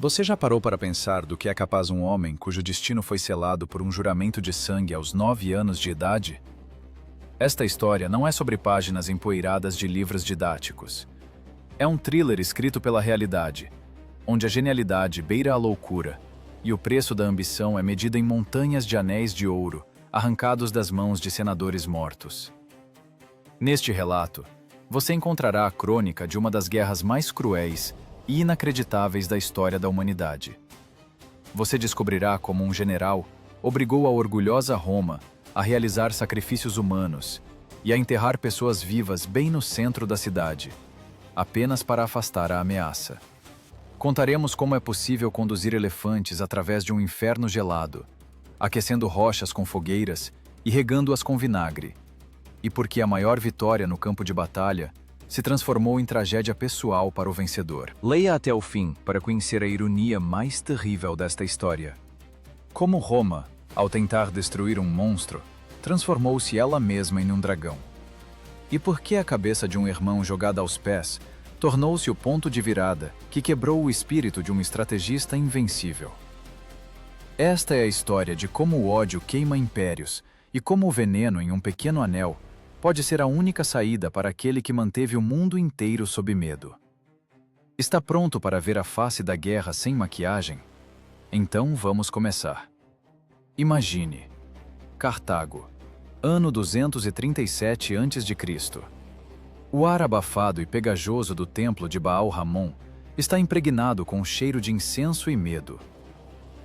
Você já parou para pensar do que é capaz um homem cujo destino foi selado por um juramento de sangue aos 9 anos de idade? Esta história não é sobre páginas empoeiradas de livros didáticos. É um thriller escrito pela realidade, onde a genialidade beira a loucura e o preço da ambição é medido em montanhas de anéis de ouro arrancados das mãos de senadores mortos. Neste relato, você encontrará a crônica de uma das guerras mais cruéis e inacreditáveis da história da humanidade. Você descobrirá como um general obrigou a orgulhosa Roma a realizar sacrifícios humanos e a enterrar pessoas vivas bem no centro da cidade, apenas para afastar a ameaça. Contaremos como é possível conduzir elefantes através de um inferno gelado, aquecendo rochas com fogueiras e regando-as com vinagre, e por que a maior vitória no campo de batalha se transformou em tragédia pessoal para o vencedor. Leia até o fim para conhecer a ironia mais terrível desta história. Como Roma, ao tentar destruir um monstro, transformou-se ela mesma em um dragão. E por que a cabeça de um irmão jogada aos pés tornou-se o ponto de virada que quebrou o espírito de um estrategista invencível. Esta é a história de como o ódio queima impérios e como o veneno em um pequeno anel pode ser a única saída para aquele que manteve o mundo inteiro sob medo. Está pronto para ver a face da guerra sem maquiagem? Então vamos começar. Imagine. Cartago, ano 237 a.C. O ar abafado e pegajoso do templo de Baal-Ramon está impregnado com um cheiro de incenso e medo.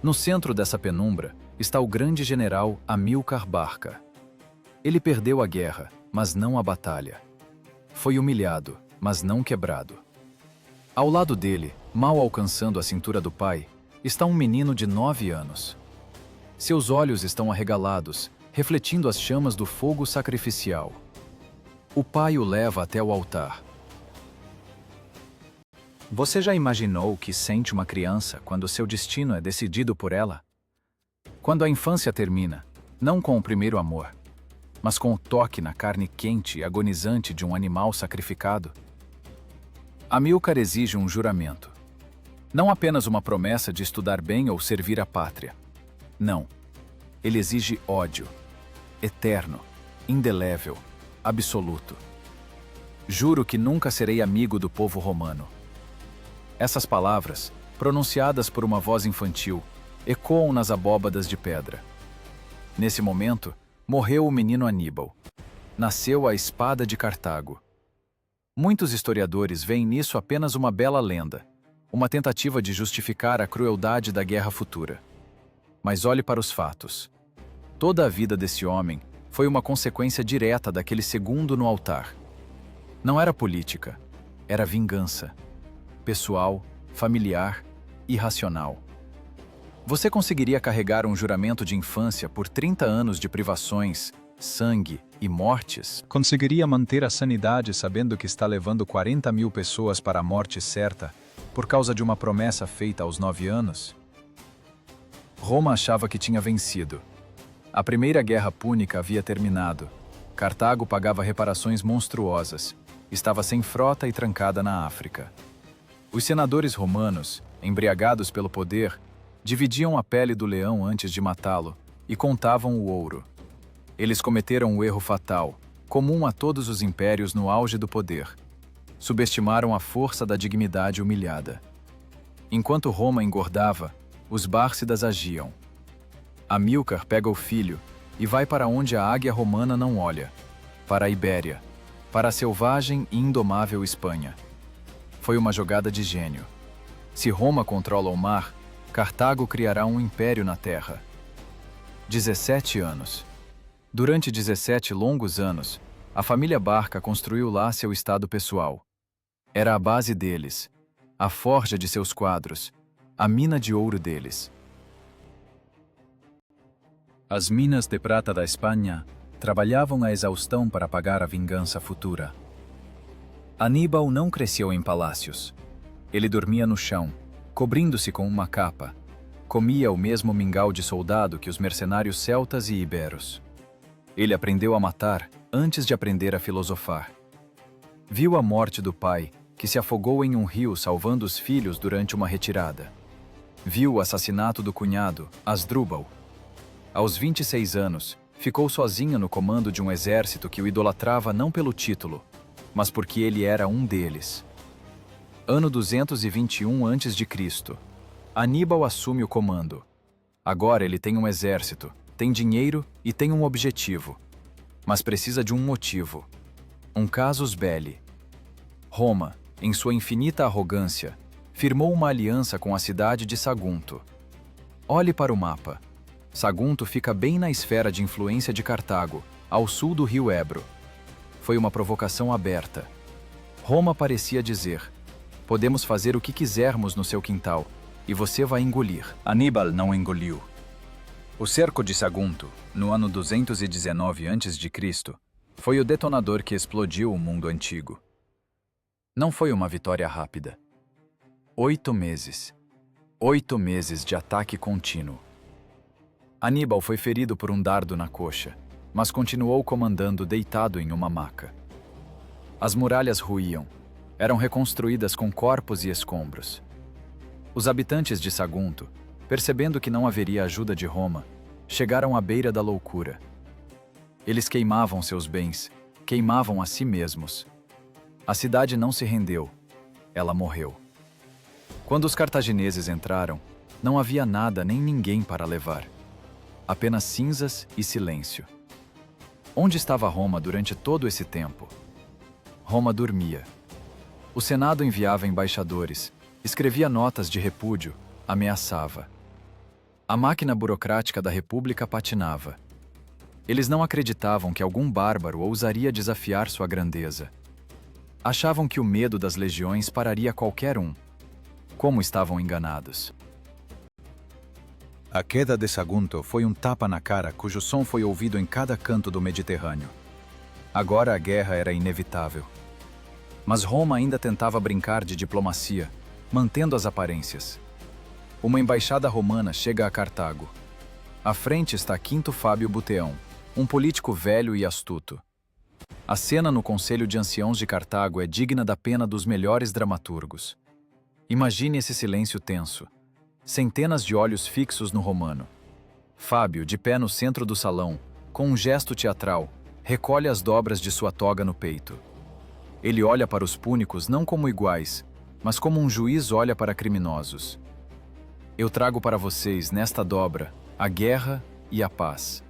No centro dessa penumbra está o grande general Amílcar Barca. Ele perdeu a guerra, mas não a batalha. Foi humilhado, mas não quebrado. Ao lado dele, mal alcançando a cintura do pai, está um menino de 9 anos. Seus olhos estão arregalados, refletindo as chamas do fogo sacrificial. O pai o leva até o altar. Você já imaginou o que sente uma criança quando seu destino é decidido por ela? Quando a infância termina, não com o primeiro amor, mas com o toque na carne quente e agonizante de um animal sacrificado? Amílcar exige um juramento. Não apenas uma promessa de estudar bem ou servir a pátria. Não. Ele exige ódio. Eterno, indelével, absoluto. Juro que nunca serei amigo do povo romano. Essas palavras, pronunciadas por uma voz infantil, ecoam nas abóbadas de pedra. Nesse momento, morreu o menino Aníbal. Nasceu a espada de Cartago. Muitos historiadores veem nisso apenas uma bela lenda, uma tentativa de justificar a crueldade da guerra futura. Mas olhe para os fatos. Toda a vida desse homem foi uma consequência direta daquele segundo no altar. Não era política, era vingança. Pessoal, familiar, irracional. Você conseguiria carregar um juramento de infância por 30 anos de privações, sangue e mortes? Conseguiria manter a sanidade sabendo que está levando 40.000 pessoas para a morte certa por causa de uma promessa feita aos 9 anos? Roma achava que tinha vencido. A primeira guerra púnica havia terminado. Cartago pagava reparações monstruosas. Estava sem frota e trancada na África. Os senadores romanos, embriagados pelo poder, dividiam a pele do leão antes de matá-lo e contavam o ouro. Eles cometeram o erro fatal, comum a todos os impérios no auge do poder. Subestimaram a força da dignidade humilhada. Enquanto Roma engordava, os Bárcidas agiam. Amílcar pega o filho e vai para onde a águia romana não olha, para a Ibéria, para a selvagem e indomável Espanha. Foi uma jogada de gênio. Se Roma controla o mar, Cartago criará um império na terra. 17 anos. Durante 17 longos anos, a família Barca construiu lá seu estado pessoal. Era a base deles, a forja de seus quadros, a mina de ouro deles. As minas de prata da Espanha trabalhavam a exaustão para pagar a vingança futura. Aníbal não cresceu em palácios. Ele dormia no chão, cobrindo-se com uma capa. Comia o mesmo mingau de soldado que os mercenários celtas e iberos. Ele aprendeu a matar antes de aprender a filosofar. Viu a morte do pai, que se afogou em um rio salvando os filhos durante uma retirada. Viu o assassinato do cunhado, Asdrúbal. Aos 26 anos, ficou sozinho no comando de um exército que o idolatrava não pelo título, mas porque ele era um deles. Ano 221 a.C. Aníbal assume o comando. Agora ele tem um exército, tem dinheiro e tem um objetivo. Mas precisa de um motivo. Um casus belli. Roma, em sua infinita arrogância, firmou uma aliança com a cidade de Sagunto. Olhe para o mapa. Sagunto fica bem na esfera de influência de Cartago, ao sul do rio Ebro. Foi uma provocação aberta. Roma parecia dizer: podemos fazer o que quisermos no seu quintal, e você vai engolir. Aníbal não engoliu. O cerco de Sagunto, no ano 219 a.C., foi o detonador que explodiu o mundo antigo. Não foi uma vitória rápida. 8 meses. 8 meses de ataque contínuo. Aníbal foi ferido por um dardo na coxa, mas continuou comandando deitado em uma maca. As muralhas ruíam. Eram reconstruídas com corpos e escombros. Os habitantes de Sagunto, percebendo que não haveria ajuda de Roma, chegaram à beira da loucura. Eles queimavam seus bens, queimavam a si mesmos. A cidade não se rendeu. Ela morreu. Quando os cartagineses entraram, não havia nada nem ninguém para levar. Apenas cinzas e silêncio. Onde estava Roma durante todo esse tempo? Roma dormia. O Senado enviava embaixadores, escrevia notas de repúdio, ameaçava. A máquina burocrática da República patinava. Eles não acreditavam que algum bárbaro ousaria desafiar sua grandeza. Achavam que o medo das legiões pararia qualquer um. Como estavam enganados. A queda de Sagunto foi um tapa na cara cujo som foi ouvido em cada canto do Mediterrâneo. Agora a guerra era inevitável. Mas Roma ainda tentava brincar de diplomacia, mantendo as aparências. Uma embaixada romana chega a Cartago. À frente está Quinto Fábio Buteão, um político velho e astuto. A cena no Conselho de Anciãos de Cartago é digna da pena dos melhores dramaturgos. Imagine esse silêncio tenso. Centenas de olhos fixos no romano. Fábio, de pé no centro do salão, com um gesto teatral, recolhe as dobras de sua toga no peito. Ele olha para os púnicos não como iguais, mas como um juiz olha para criminosos. Eu trago para vocês, nesta dobra, a guerra e a paz.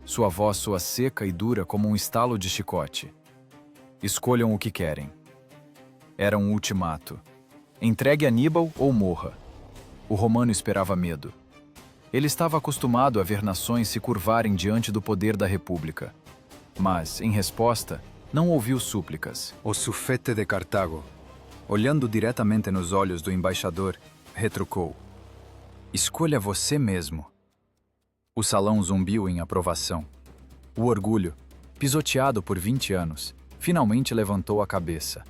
Sua voz soa seca e dura como um estalo de chicote. Escolham o que querem. Era um ultimato. Entregue Aníbal ou morra. O romano esperava medo. Ele estava acostumado a ver nações se curvarem diante do poder da República. Mas, em resposta, não ouviu súplicas. O sufete de Cartago, olhando diretamente nos olhos do embaixador, retrucou: escolha você mesmo. O salão zumbiu em aprovação. O orgulho, pisoteado por 20 anos, finalmente levantou a cabeça.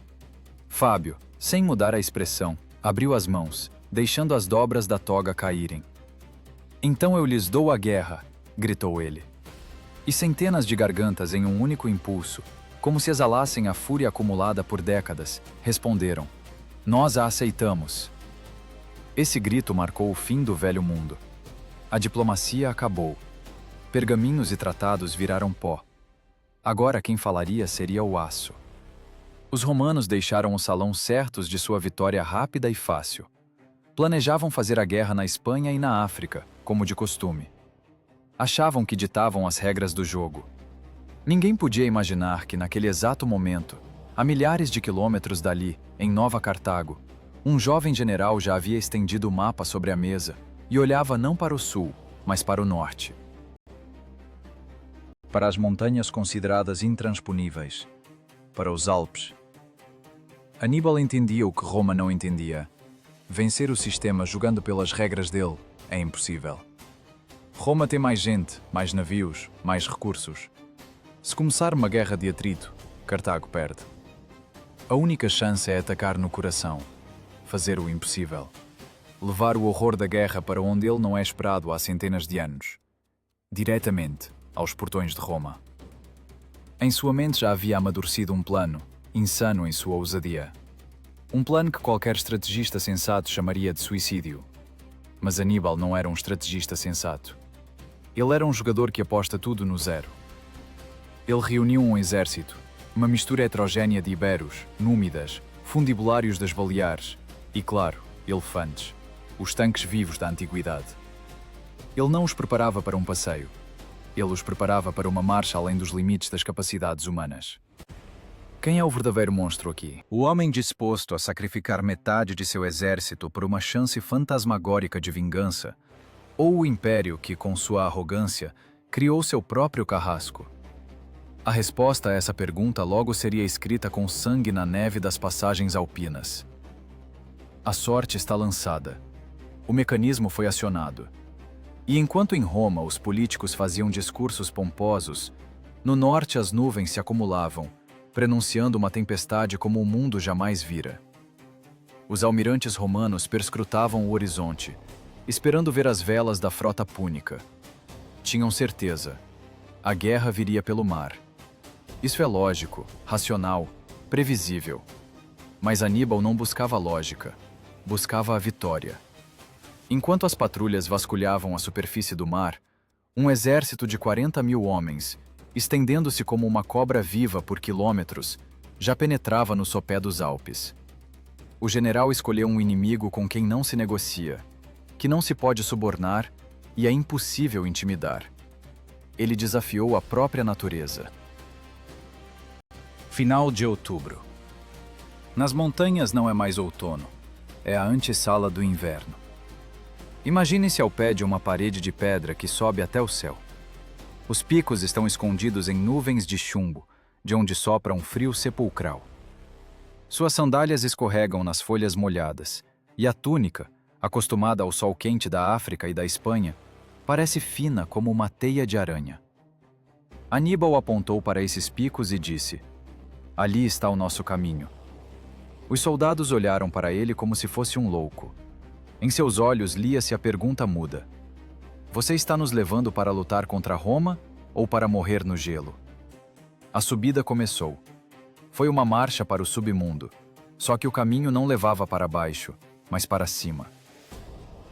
Fábio, sem mudar a expressão, abriu as mãos, deixando as dobras da toga caírem. Então eu lhes dou a guerra, gritou ele. E centenas de gargantas em um único impulso, como se exalassem a fúria acumulada por décadas, responderam: nós a aceitamos. Esse grito marcou o fim do velho mundo. A diplomacia acabou. Pergaminhos e tratados viraram pó. Agora quem falaria seria o aço. Os romanos deixaram o salão certos de sua vitória rápida e fácil. Planejavam fazer a guerra na Espanha e na África, como de costume. Achavam que ditavam as regras do jogo. Ninguém podia imaginar que, naquele exato momento, a milhares de quilômetros dali, em Nova Cartago, um jovem general já havia estendido o mapa sobre a mesa e olhava não para o sul, mas para o norte. Para as montanhas consideradas intransponíveis. Para os Alpes. Aníbal entendia o que Roma não entendia. Vencer o sistema jogando pelas regras dele é impossível. Roma tem mais gente, mais navios, mais recursos. Se começar uma guerra de atrito, Cartago perde. A única chance é atacar no coração, fazer o impossível. Levar o horror da guerra para onde ele não é esperado há centenas de anos. Diretamente aos portões de Roma. Em sua mente já havia amadurecido um plano, insano em sua ousadia. Um plano que qualquer estrategista sensato chamaria de suicídio. Mas Aníbal não era um estrategista sensato. Ele era um jogador que aposta tudo no zero. Ele reuniu um exército, uma mistura heterogénea de iberos, númidas, fundibulários das Baleares e, claro, elefantes, os tanques vivos da antiguidade. Ele não os preparava para um passeio. Ele os preparava para uma marcha além dos limites das capacidades humanas. Quem é o verdadeiro monstro aqui? O homem disposto a sacrificar metade de seu exército por uma chance fantasmagórica de vingança? Ou o império que, com sua arrogância, criou seu próprio carrasco? A resposta a essa pergunta logo seria escrita com sangue na neve das passagens alpinas. A sorte está lançada. O mecanismo foi acionado. E enquanto em Roma os políticos faziam discursos pomposos, no norte as nuvens se acumulavam, prenunciando uma tempestade como o mundo jamais vira. Os almirantes romanos perscrutavam o horizonte, esperando ver as velas da frota púnica. Tinham certeza. A guerra viria pelo mar. Isso é lógico, racional, previsível. Mas Aníbal não buscava lógica, buscava a vitória. Enquanto as patrulhas vasculhavam a superfície do mar, um exército de 40.000 homens, estendendo-se como uma cobra viva por quilômetros, já penetrava no sopé dos Alpes. O general escolheu um inimigo com quem não se negocia, que não se pode subornar e é impossível intimidar. Ele desafiou a própria natureza. Final de outubro. Nas montanhas não é mais outono, é a antessala do inverno. Imagine-se ao pé de uma parede de pedra que sobe até o céu. Os picos estão escondidos em nuvens de chumbo, de onde sopra um frio sepulcral. Suas sandálias escorregam nas folhas molhadas, e a túnica, acostumada ao sol quente da África e da Espanha, parece fina como uma teia de aranha. Aníbal apontou para esses picos e disse: "Ali está o nosso caminho." Os soldados olharam para ele como se fosse um louco. Em seus olhos lia-se a pergunta muda: "Você está nos levando para lutar contra Roma ou para morrer no gelo?" A subida começou. Foi uma marcha para o submundo, só que o caminho não levava para baixo, mas para cima.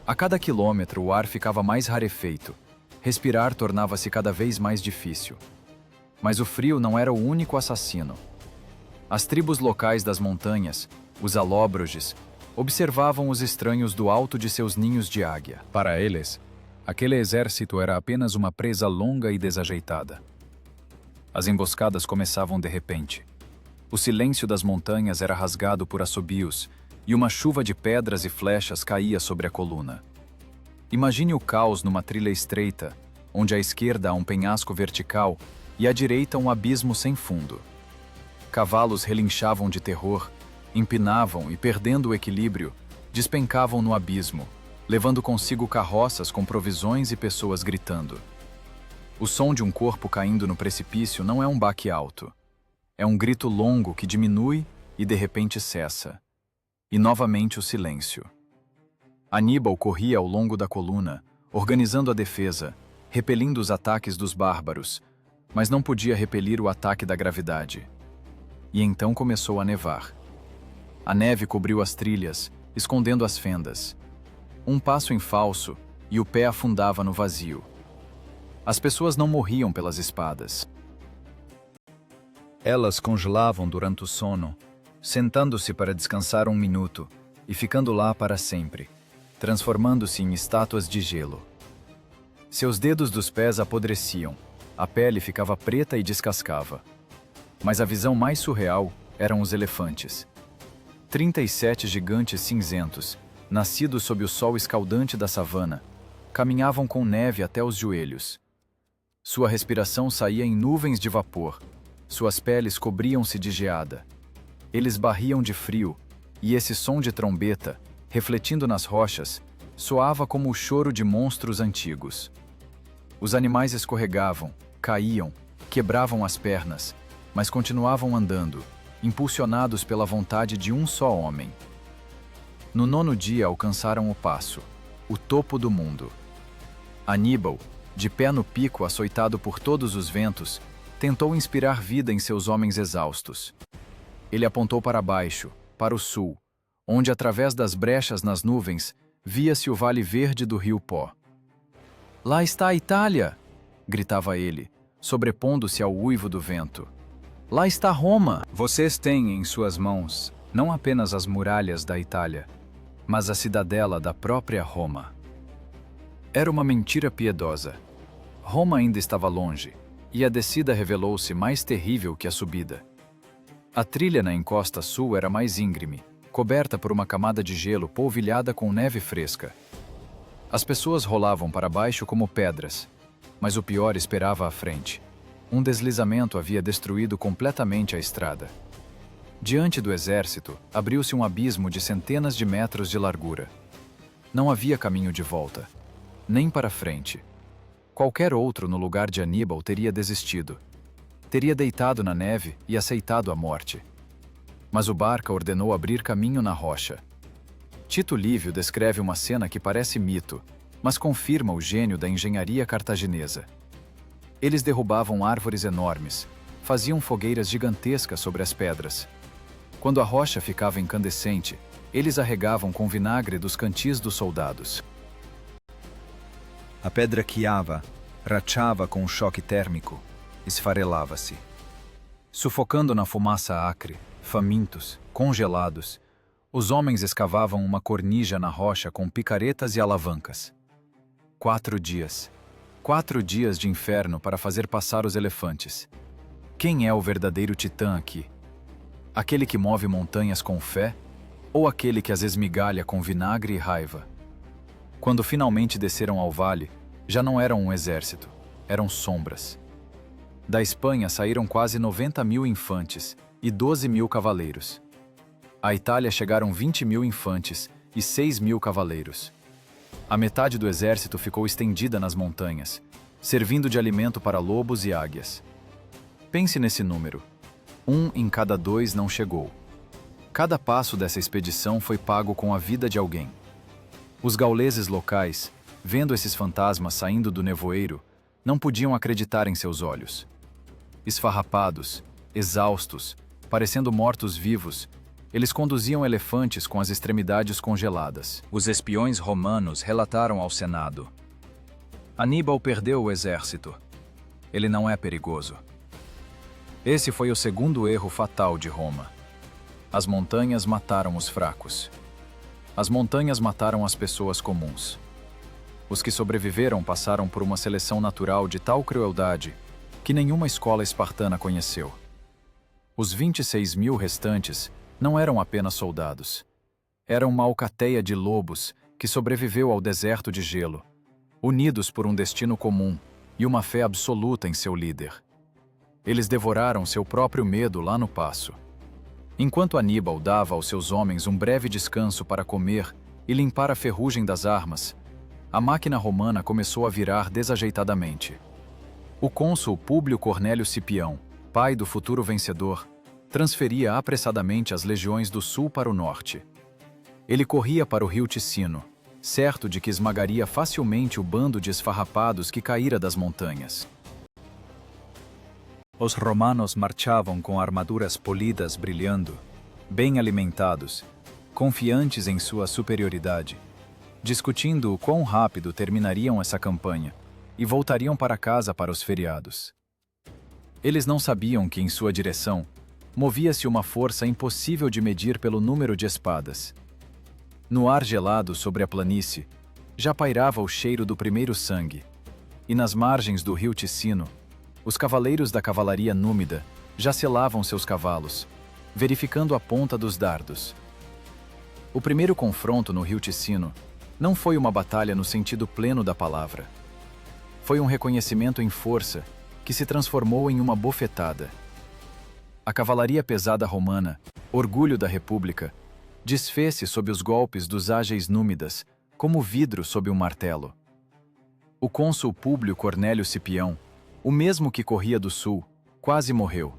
A cada quilômetro o ar ficava mais rarefeito, respirar tornava-se cada vez mais difícil. Mas o frio não era o único assassino. As tribos locais das montanhas, os alóbroges, observavam os estranhos do alto de seus ninhos de águia. Para eles, aquele exército era apenas uma presa longa e desajeitada. As emboscadas começavam de repente. O silêncio das montanhas era rasgado por assobios, e uma chuva de pedras e flechas caía sobre a coluna. Imagine o caos numa trilha estreita, onde à esquerda há um penhasco vertical e à direita um abismo sem fundo. Cavalos relinchavam de terror, empinavam e, perdendo o equilíbrio, despencavam no abismo, levando consigo carroças com provisões e pessoas gritando. O som de um corpo caindo no precipício não é um baque alto. É um grito longo que diminui e de repente cessa. E novamente o silêncio. Aníbal corria ao longo da coluna, organizando a defesa, repelindo os ataques dos bárbaros, mas não podia repelir o ataque da gravidade. E então começou a nevar. A neve cobriu as trilhas, escondendo as fendas. Um passo em falso e o pé afundava no vazio. As pessoas não morriam pelas espadas. Elas congelavam durante o sono, sentando-se para descansar um minuto e ficando lá para sempre, transformando-se em estátuas de gelo. Seus dedos dos pés apodreciam, a pele ficava preta e descascava. Mas a visão mais surreal eram os elefantes. 37 gigantes cinzentos, nascidos sob o sol escaldante da savana, caminhavam com neve até os joelhos. Sua respiração saía em nuvens de vapor, suas peles cobriam-se de geada. Eles barriam de frio, e esse som de trombeta, refletindo nas rochas, soava como o choro de monstros antigos. Os animais escorregavam, caíam, quebravam as pernas, mas continuavam andando, impulsionados pela vontade de um só homem. No 9º dia alcançaram o passo, o topo do mundo. Aníbal, de pé no pico açoitado por todos os ventos, tentou inspirar vida em seus homens exaustos. Ele apontou para baixo, para o sul, onde através das brechas nas nuvens via-se o vale verde do rio Pó. Lá está a Itália! Gritava ele, sobrepondo-se ao uivo do vento. Lá está Roma! Vocês têm em suas mãos não apenas as muralhas da Itália, mas a cidadela da própria Roma. Era uma mentira piedosa. Roma ainda estava longe, e a descida revelou-se mais terrível que a subida. A trilha na encosta sul era mais íngreme, coberta por uma camada de gelo polvilhada com neve fresca. As pessoas rolavam para baixo como pedras, mas o pior esperava à frente. Um deslizamento havia destruído completamente a estrada. Diante do exército, abriu-se um abismo de centenas de metros de largura. Não havia caminho de volta, nem para frente. Qualquer outro no lugar de Aníbal teria desistido. Teria deitado na neve e aceitado a morte. Mas o Barca ordenou abrir caminho na rocha. Tito Livio descreve uma cena que parece mito, mas confirma o gênio da engenharia cartaginesa. Eles derrubavam árvores enormes, faziam fogueiras gigantescas sobre as pedras. Quando a rocha ficava incandescente, eles a regavam com vinagre dos cantis dos soldados. A pedra quiava, rachava com o choque térmico, esfarelava-se. Sufocando na fumaça acre, famintos, congelados, os homens escavavam uma cornija na rocha com picaretas e alavancas. 4 dias. 4 dias de inferno para fazer passar os elefantes. Quem é o verdadeiro titã aqui? Aquele que move montanhas com fé, ou aquele que as esmigalha com vinagre e raiva? Quando finalmente desceram ao vale, já não eram um exército, eram sombras. Da Espanha saíram quase 90.000 infantes e 12.000 cavaleiros. À Itália chegaram 20.000 infantes e 6.000 cavaleiros. A metade do exército ficou estendida nas montanhas, servindo de alimento para lobos e águias. Pense nesse número. 1 em cada 2 não chegou. Cada passo dessa expedição foi pago com a vida de alguém. Os gauleses locais, vendo esses fantasmas saindo do nevoeiro, não podiam acreditar em seus olhos. Esfarrapados, exaustos, parecendo mortos-vivos, eles conduziam elefantes com as extremidades congeladas. Os espiões romanos relataram ao Senado: Aníbal perdeu o exército. Ele não é perigoso. Esse foi o segundo erro fatal de Roma. As montanhas mataram os fracos. As montanhas mataram as pessoas comuns. Os que sobreviveram passaram por uma seleção natural de tal crueldade que nenhuma escola espartana conheceu. Os 26.000 restantes não eram apenas soldados. Eram uma alcateia de lobos que sobreviveu ao deserto de gelo, unidos por um destino comum e uma fé absoluta em seu líder. Eles devoraram seu próprio medo lá no passo. Enquanto Aníbal dava aos seus homens um breve descanso para comer e limpar a ferrugem das armas, a máquina romana começou a virar desajeitadamente. O cônsul Públio Cornélio Cipião, pai do futuro vencedor, transferia apressadamente as legiões do sul para o norte. Ele corria para o rio Ticino, certo de que esmagaria facilmente o bando de esfarrapados que caíra das montanhas. Os romanos marchavam com armaduras polidas brilhando, bem alimentados, confiantes em sua superioridade, discutindo o quão rápido terminariam essa campanha e voltariam para casa para os feriados. Eles não sabiam que em sua direção movia-se uma força impossível de medir pelo número de espadas. No ar gelado sobre a planície, já pairava o cheiro do primeiro sangue, e nas margens do rio Ticino, os cavaleiros da cavalaria númida já selavam seus cavalos, verificando a ponta dos dardos. O primeiro confronto no rio Ticino não foi uma batalha no sentido pleno da palavra. Foi um reconhecimento em força que se transformou em uma bofetada. A cavalaria pesada romana, orgulho da República, desfez-se sob os golpes dos ágeis númidas, como vidro sob um martelo. O cônsul Públio Cornélio Cipião, o mesmo que corria do sul, quase morreu.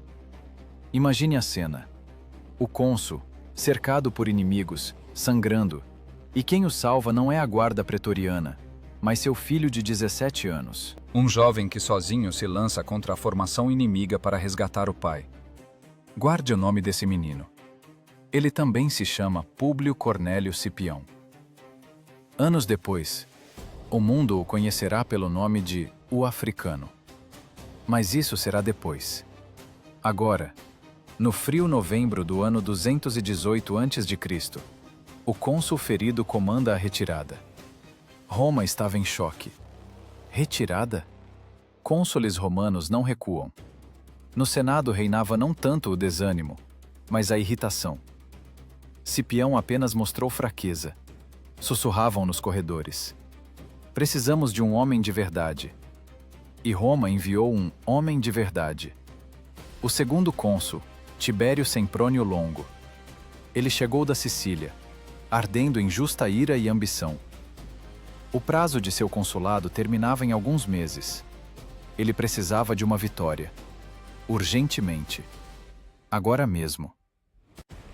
Imagine a cena. O cônsul, cercado por inimigos, sangrando, e quem o salva não é a guarda pretoriana, mas seu filho de 17 anos. Um jovem que sozinho se lança contra a formação inimiga para resgatar o pai. Guarde o nome desse menino. Ele também se chama Públio Cornélio Cipião. Anos depois, o mundo o conhecerá pelo nome de o Africano. Mas isso será depois. Agora, no frio novembro do ano 218 a.C., o cônsul ferido comanda a retirada. Roma estava em choque. Retirada? Cônsules romanos não recuam. No Senado reinava não tanto o desânimo, mas a irritação. Cipião apenas mostrou fraqueza. Sussurravam nos corredores. Precisamos de um homem de verdade. E Roma enviou um homem de verdade. O segundo cônsul, Tibério Semprônio Longo. Ele chegou da Sicília, ardendo em justa ira e ambição. O prazo de seu consulado terminava em alguns meses. Ele precisava de uma vitória. Urgentemente. Agora mesmo.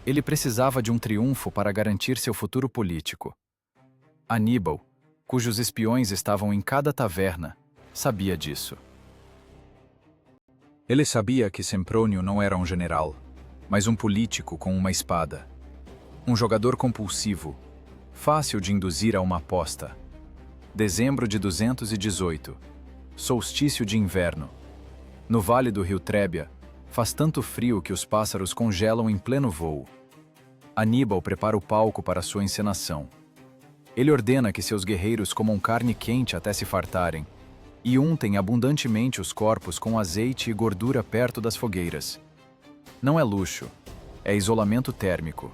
Ele precisava de um triunfo para garantir seu futuro político. Aníbal, cujos espiões estavam em cada taverna, sabia disso. Ele sabia que Semprônio não era um general, mas um político com uma espada. Um jogador compulsivo, fácil de induzir a uma aposta. Dezembro de 218. Solstício de inverno. No vale do rio Trébia, faz tanto frio que os pássaros congelam em pleno voo. Aníbal prepara o palco para sua encenação. Ele ordena que seus guerreiros comam carne quente até se fartarem e untem abundantemente os corpos com azeite e gordura perto das fogueiras. Não é luxo, é isolamento térmico.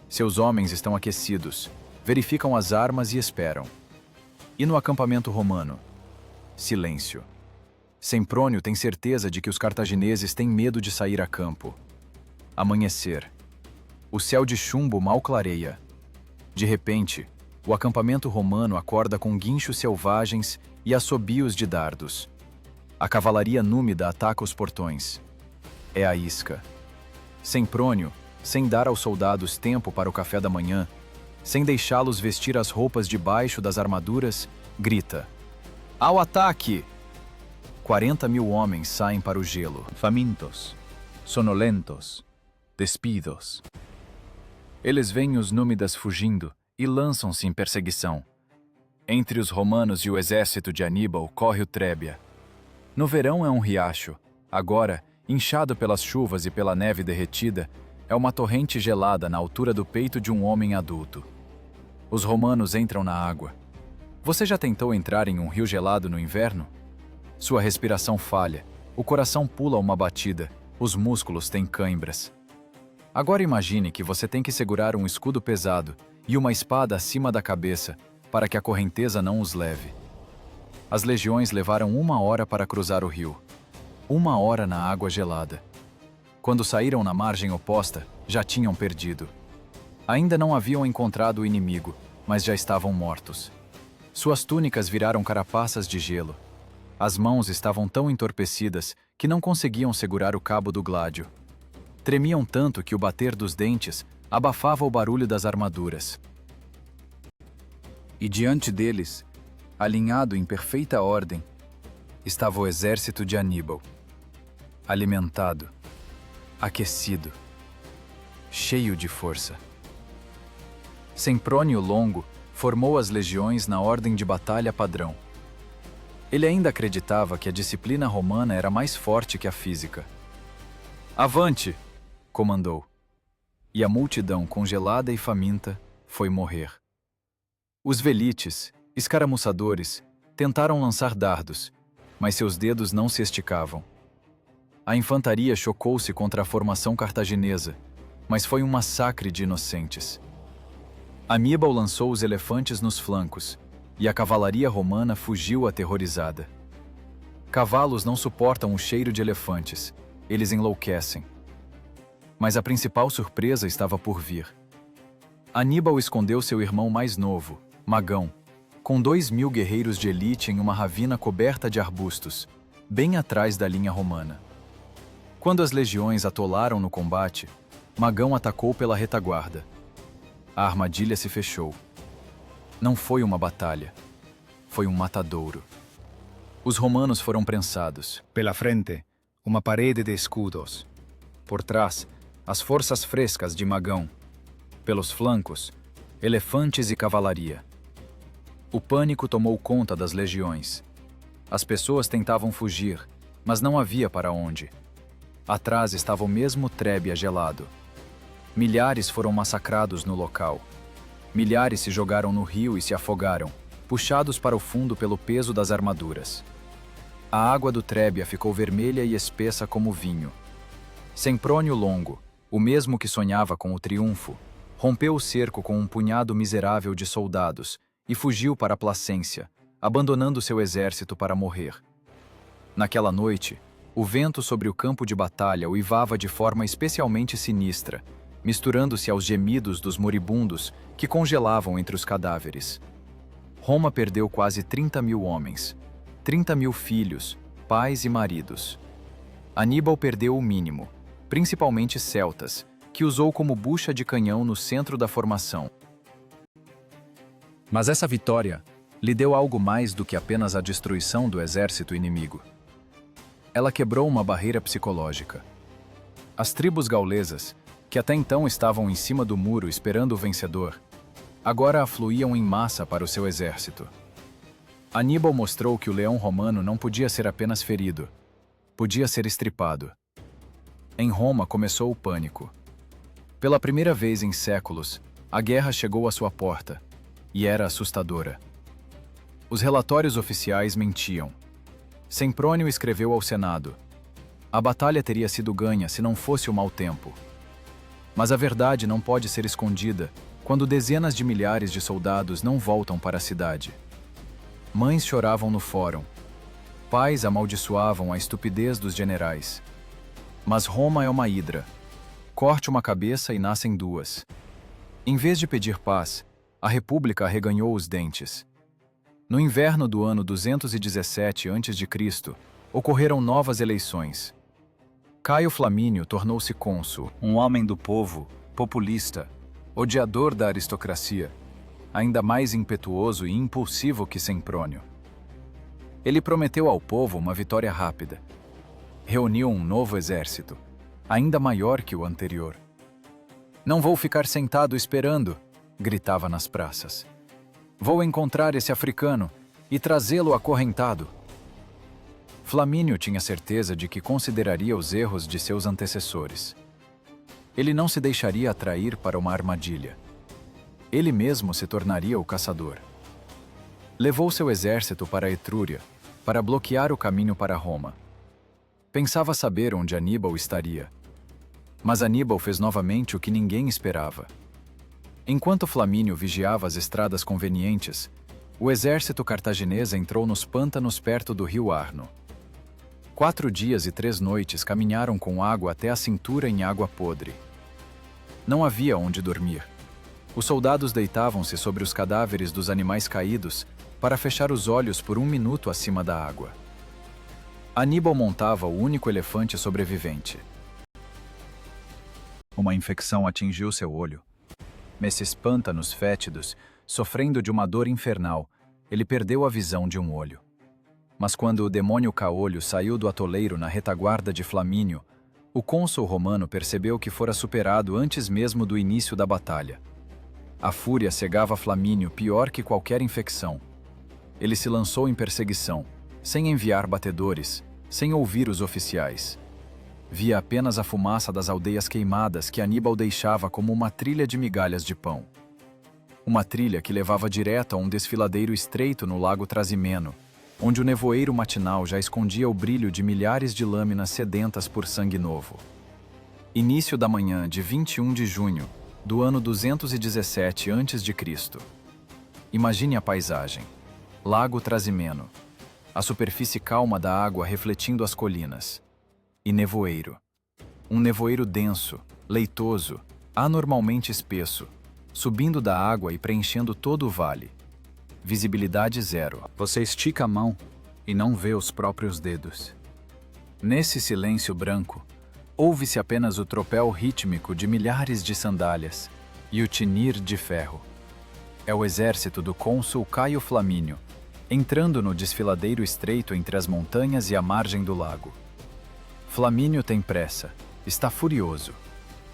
Seus homens estão aquecidos, verificam as armas e esperam. E no acampamento romano? Silêncio. Semprônio tem certeza de que os cartagineses têm medo de sair a campo. Amanhecer. O céu de chumbo mal clareia. De repente, o acampamento romano acorda com guinchos selvagens e assobios de dardos. A cavalaria númida ataca os portões. É a isca. Semprônio, sem dar aos soldados tempo para o café da manhã, sem deixá-los vestir as roupas debaixo das armaduras, grita: "Ao ataque!" 40.000 homens saem para o gelo. Famintos, sonolentos, despidos. Eles veem os númidas fugindo e lançam-se em perseguição. Entre os romanos e o exército de Aníbal corre o Trébia. No verão é um riacho. Agora, inchado pelas chuvas e pela neve derretida, é uma torrente gelada na altura do peito de um homem adulto. Os romanos entram na água. Você já tentou entrar em um rio gelado no inverno? Sua respiração falha, o coração pula uma batida, os músculos têm cãibras. Agora imagine que você tem que segurar um escudo pesado e uma espada acima da cabeça para que a correnteza não os leve. As legiões levaram 1 hora para cruzar o rio. 1 hora na água gelada. Quando saíram na margem oposta, já tinham perdido. Ainda não haviam encontrado o inimigo, mas já estavam mortos. Suas túnicas viraram carapaças de gelo. As mãos estavam tão entorpecidas que não conseguiam segurar o cabo do gládio. Tremiam tanto que o bater dos dentes abafava o barulho das armaduras. E diante deles, alinhado em perfeita ordem, estava o exército de Aníbal. Alimentado, aquecido, cheio de força. Semprônio Longo formou as legiões na ordem de batalha padrão. Ele ainda acreditava que a disciplina romana era mais forte que a física. "Avante!" comandou. E a multidão, congelada e faminta, foi morrer. Os velites, escaramuçadores, tentaram lançar dardos, mas seus dedos não se esticavam. A infantaria chocou-se contra a formação cartaginesa, mas foi um massacre de inocentes. Aníbal lançou os elefantes nos flancos, e a cavalaria romana fugiu aterrorizada. Cavalos não suportam o cheiro de elefantes, eles enlouquecem. Mas a principal surpresa estava por vir. Aníbal escondeu seu irmão mais novo, Magão, com 2.000 guerreiros de elite em uma ravina coberta de arbustos, bem atrás da linha romana. Quando as legiões atolaram no combate, Magão atacou pela retaguarda. A armadilha se fechou. Não foi uma batalha, foi um matadouro. Os romanos foram prensados. Pela frente, uma parede de escudos. Por trás, as forças frescas de Magão. Pelos flancos, elefantes e cavalaria. O pânico tomou conta das legiões. As pessoas tentavam fugir, mas não havia para onde. Atrás estava o mesmo Trébia gelado. Milhares foram massacrados no local. Milhares se jogaram no rio e se afogaram, puxados para o fundo pelo peso das armaduras. A água do Trébia ficou vermelha e espessa como vinho. Semprônio Longo, o mesmo que sonhava com o triunfo, rompeu o cerco com um punhado miserável de soldados e fugiu para a Placência, abandonando seu exército para morrer. Naquela noite, o vento sobre o campo de batalha uivava de forma especialmente sinistra, misturando-se aos gemidos dos moribundos que congelavam entre os cadáveres. Roma perdeu quase 30.000 homens, 30.000 filhos, pais e maridos. Aníbal perdeu o mínimo, principalmente celtas, que usou como bucha de canhão no centro da formação. Mas essa vitória lhe deu algo mais do que apenas a destruição do exército inimigo. Ela quebrou uma barreira psicológica. As tribos gaulesas, que até então estavam em cima do muro esperando o vencedor, agora afluíam em massa para o seu exército. Aníbal mostrou que o leão romano não podia ser apenas ferido, podia ser estripado. Em Roma começou o pânico. Pela primeira vez em séculos, a guerra chegou à sua porta, e era assustadora. Os relatórios oficiais mentiam. Semprônio escreveu ao Senado: a batalha teria sido ganha se não fosse o mau tempo. Mas a verdade não pode ser escondida quando dezenas de milhares de soldados não voltam para a cidade. Mães choravam no fórum. Pais amaldiçoavam a estupidez dos generais. Mas Roma é uma hidra. Corte uma cabeça e nascem duas. Em vez de pedir paz, a República arreganhou os dentes. No inverno do ano 217 a.C., ocorreram novas eleições. Caio Flamínio tornou-se cônsul, um homem do povo, populista, odiador da aristocracia, ainda mais impetuoso e impulsivo que Semprônio. Ele prometeu ao povo uma vitória rápida. Reuniu um novo exército, ainda maior que o anterior. "Não vou ficar sentado esperando", gritava nas praças. "Vou encontrar esse africano e trazê-lo acorrentado." Flamínio tinha certeza de que consideraria os erros de seus antecessores. Ele não se deixaria atrair para uma armadilha. Ele mesmo se tornaria o caçador. Levou seu exército para a Etrúria, para bloquear o caminho para Roma. Pensava saber onde Aníbal estaria. Mas Aníbal fez novamente o que ninguém esperava. Enquanto Flamínio vigiava as estradas convenientes, o exército cartaginês entrou nos pântanos perto do rio Arno. 4 dias e 3 noites caminharam com água até a cintura em água podre. Não havia onde dormir. Os soldados deitavam-se sobre os cadáveres dos animais caídos para fechar os olhos por 1 minuto acima da água. Aníbal montava o único elefante sobrevivente. Uma infecção atingiu seu olho. Nesses pântanos fétidos, sofrendo de uma dor infernal, ele perdeu a visão de um olho. Mas quando o demônio caolho saiu do atoleiro na retaguarda de Flamínio, o cônsul romano percebeu que fora superado antes mesmo do início da batalha. A fúria cegava Flamínio pior que qualquer infecção. Ele se lançou em perseguição, sem enviar batedores, sem ouvir os oficiais. Via apenas a fumaça das aldeias queimadas que Aníbal deixava como uma trilha de migalhas de pão. Uma trilha que levava direto a um desfiladeiro estreito no lago Trasimeno, onde o nevoeiro matinal já escondia o brilho de milhares de lâminas sedentas por sangue novo. Início da manhã de 21 de junho, do ano 217 a.C. Imagine a paisagem. Lago Trasimeno. A superfície calma da água refletindo as colinas. E nevoeiro. Um nevoeiro denso, leitoso, anormalmente espesso, subindo da água e preenchendo todo o vale. Visibilidade zero. Você estica a mão e não vê os próprios dedos. Nesse silêncio branco, ouve-se apenas o tropel rítmico de milhares de sandálias e o tinir de ferro. É o exército do cônsul Caio Flamínio, entrando no desfiladeiro estreito entre as montanhas e a margem do lago. Flamínio tem pressa, está furioso.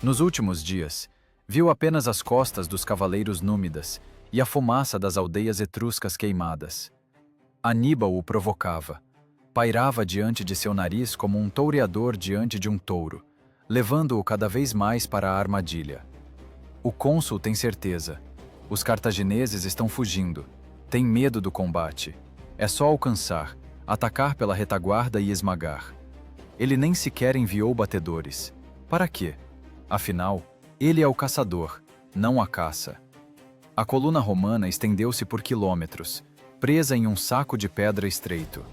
Nos últimos dias, viu apenas as costas dos cavaleiros númidas e a fumaça das aldeias etruscas queimadas. Aníbal o provocava. Pairava diante de seu nariz como um toureador diante de um touro, levando-o cada vez mais para a armadilha. O cônsul tem certeza. Os cartagineses estão fugindo. Tem medo do combate. É só alcançar, atacar pela retaguarda e esmagar. Ele nem sequer enviou batedores. Para quê? Afinal, ele é o caçador, não a caça. A coluna romana estendeu-se por quilômetros, presa em um saco de pedra estreito.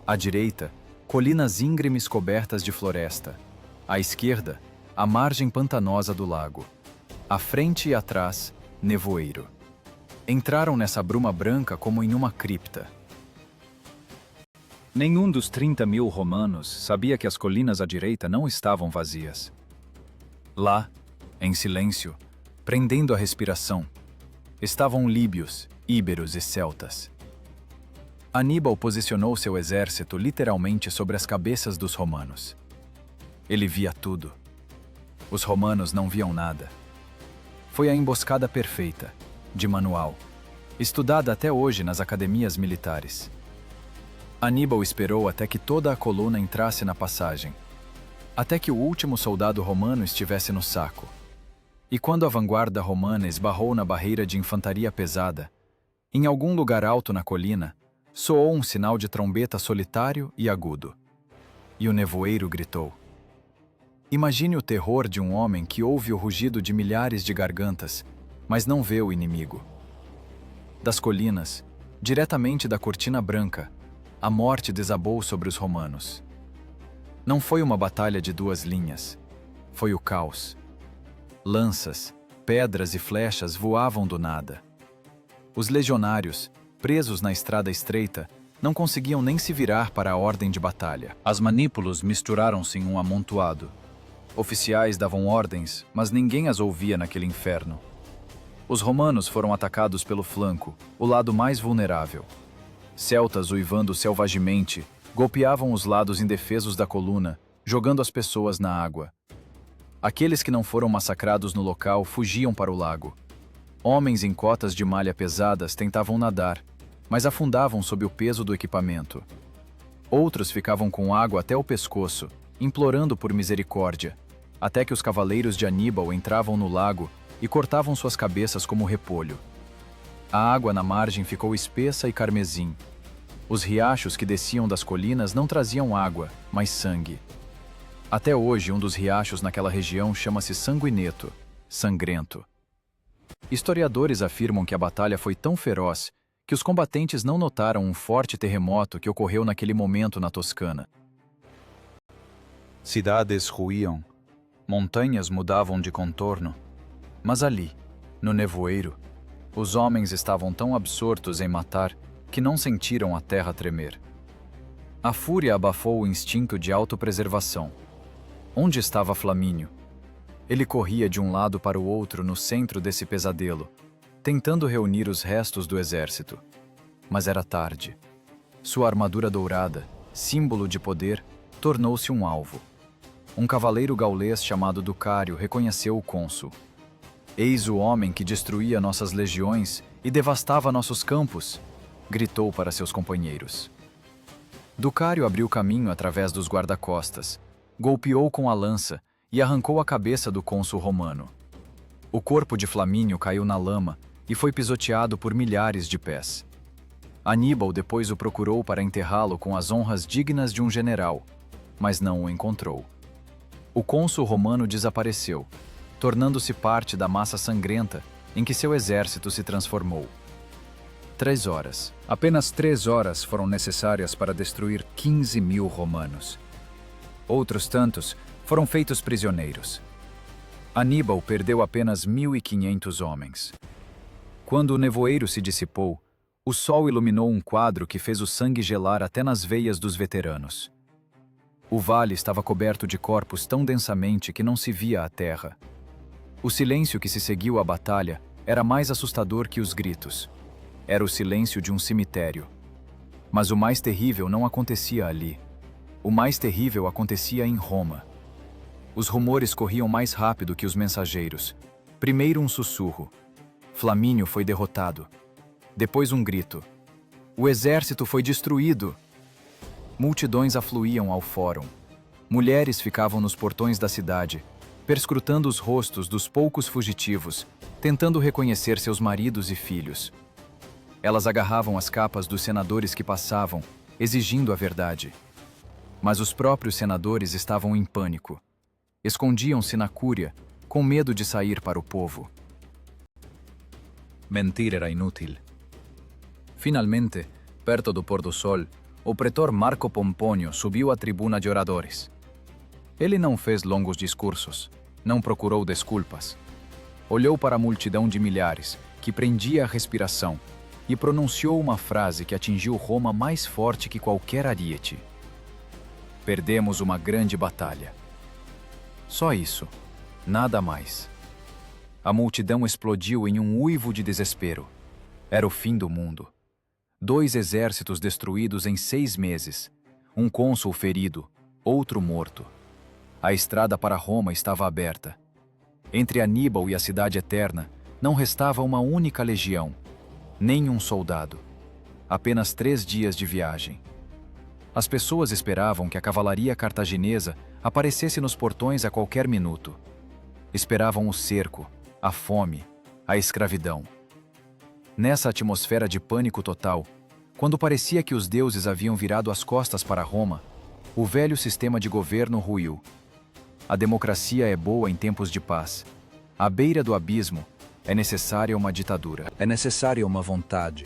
À direita, colinas íngremes cobertas de floresta. À esquerda, a margem pantanosa do lago. À frente e atrás, nevoeiro. Entraram nessa bruma branca como em uma cripta. Nenhum dos 30.000 romanos sabia que as colinas à direita não estavam vazias. Lá, em silêncio, prendendo a respiração, estavam líbios, íberos e celtas. Aníbal posicionou seu exército literalmente sobre as cabeças dos romanos. Ele via tudo. Os romanos não viam nada. Foi a emboscada perfeita, de manual, estudada até hoje nas academias militares. Aníbal esperou até que toda a coluna entrasse na passagem, até que o último soldado romano estivesse no saco. E quando a vanguarda romana esbarrou na barreira de infantaria pesada, em algum lugar alto na colina, soou um sinal de trombeta solitário e agudo. E o nevoeiro gritou. Imagine o terror de um homem que ouve o rugido de milhares de gargantas, mas não vê o inimigo. Das colinas, diretamente da cortina branca, a morte desabou sobre os romanos. Não foi uma batalha de duas linhas, foi o caos. Lanças, pedras e flechas voavam do nada. Os legionários, presos na estrada estreita, não conseguiam nem se virar para a ordem de batalha. As manípulos misturaram-se em um amontoado. Oficiais davam ordens, mas ninguém as ouvia naquele inferno. Os romanos foram atacados pelo flanco, o lado mais vulnerável. Celtas uivando selvagemente, golpeavam os lados indefesos da coluna, jogando as pessoas na água. Aqueles que não foram massacrados no local fugiam para o lago. Homens em cotas de malha pesadas tentavam nadar, mas afundavam sob o peso do equipamento. Outros ficavam com água até o pescoço, implorando por misericórdia, até que os cavaleiros de Aníbal entravam no lago e cortavam suas cabeças como repolho. A água na margem ficou espessa e carmesim. Os riachos que desciam das colinas não traziam água, mas sangue. Até hoje, um dos riachos naquela região chama-se Sanguineto, sangrento. Historiadores afirmam que a batalha foi tão feroz que os combatentes não notaram um forte terremoto que ocorreu naquele momento na Toscana. Cidades ruíam, montanhas mudavam de contorno, mas ali, no nevoeiro, os homens estavam tão absortos em matar que não sentiram a terra tremer. A fúria abafou o instinto de autopreservação. Onde estava Flamínio? Ele corria de um lado para o outro no centro desse pesadelo, tentando reunir os restos do exército. Mas era tarde. Sua armadura dourada, símbolo de poder, tornou-se um alvo. Um cavaleiro gaulês chamado Ducário reconheceu o cônsul. Eis o homem que destruía nossas legiões e devastava nossos campos, gritou para seus companheiros. Ducário abriu caminho através dos guarda-costas, golpeou com a lança e arrancou a cabeça do cônsul romano. O corpo de Flamínio caiu na lama e foi pisoteado por milhares de pés. Aníbal depois o procurou para enterrá-lo com as honras dignas de um general, mas não o encontrou. O cônsul romano desapareceu, tornando-se parte da massa sangrenta em que seu exército se transformou. 3 horas. Apenas 3 horas foram necessárias para destruir 15.000 romanos. Outros tantos foram feitos prisioneiros. Aníbal perdeu apenas 1.500 homens. Quando o nevoeiro se dissipou, o sol iluminou um quadro que fez o sangue gelar até nas veias dos veteranos. O vale estava coberto de corpos tão densamente que não se via a terra. O silêncio que se seguiu à batalha era mais assustador que os gritos. Era o silêncio de um cemitério. Mas o mais terrível não acontecia ali. O mais terrível acontecia em Roma. Os rumores corriam mais rápido que os mensageiros. Primeiro um sussurro. Flamínio foi derrotado. Depois um grito. O exército foi destruído! Multidões afluíam ao fórum. Mulheres ficavam nos portões da cidade, perscrutando os rostos dos poucos fugitivos, tentando reconhecer seus maridos e filhos. Elas agarravam as capas dos senadores que passavam, exigindo a verdade. Mas os próprios senadores estavam em pânico. Escondiam-se na cúria, com medo de sair para o povo. Mentir era inútil. Finalmente, perto do pôr do sol, o pretor Marco Pompônio subiu à tribuna de oradores. Ele não fez longos discursos, não procurou desculpas. Olhou para a multidão de milhares, que prendia a respiração, e pronunciou uma frase que atingiu Roma mais forte que qualquer ariete. Perdemos uma grande batalha. Só isso, nada mais. A multidão explodiu em um uivo de desespero. Era o fim do mundo. 2 exércitos destruídos em 6 meses. Um cônsul ferido, outro morto. A estrada para Roma estava aberta. Entre Aníbal e a Cidade Eterna, não restava uma única legião, nem um soldado. Apenas 3 dias de viagem. As pessoas esperavam que a cavalaria cartaginesa aparecesse nos portões a qualquer minuto. Esperavam o cerco, a fome, a escravidão. Nessa atmosfera de pânico total, quando parecia que os deuses haviam virado as costas para Roma, o velho sistema de governo ruiu. A democracia é boa em tempos de paz. À beira do abismo, é necessária uma ditadura. É necessária uma vontade.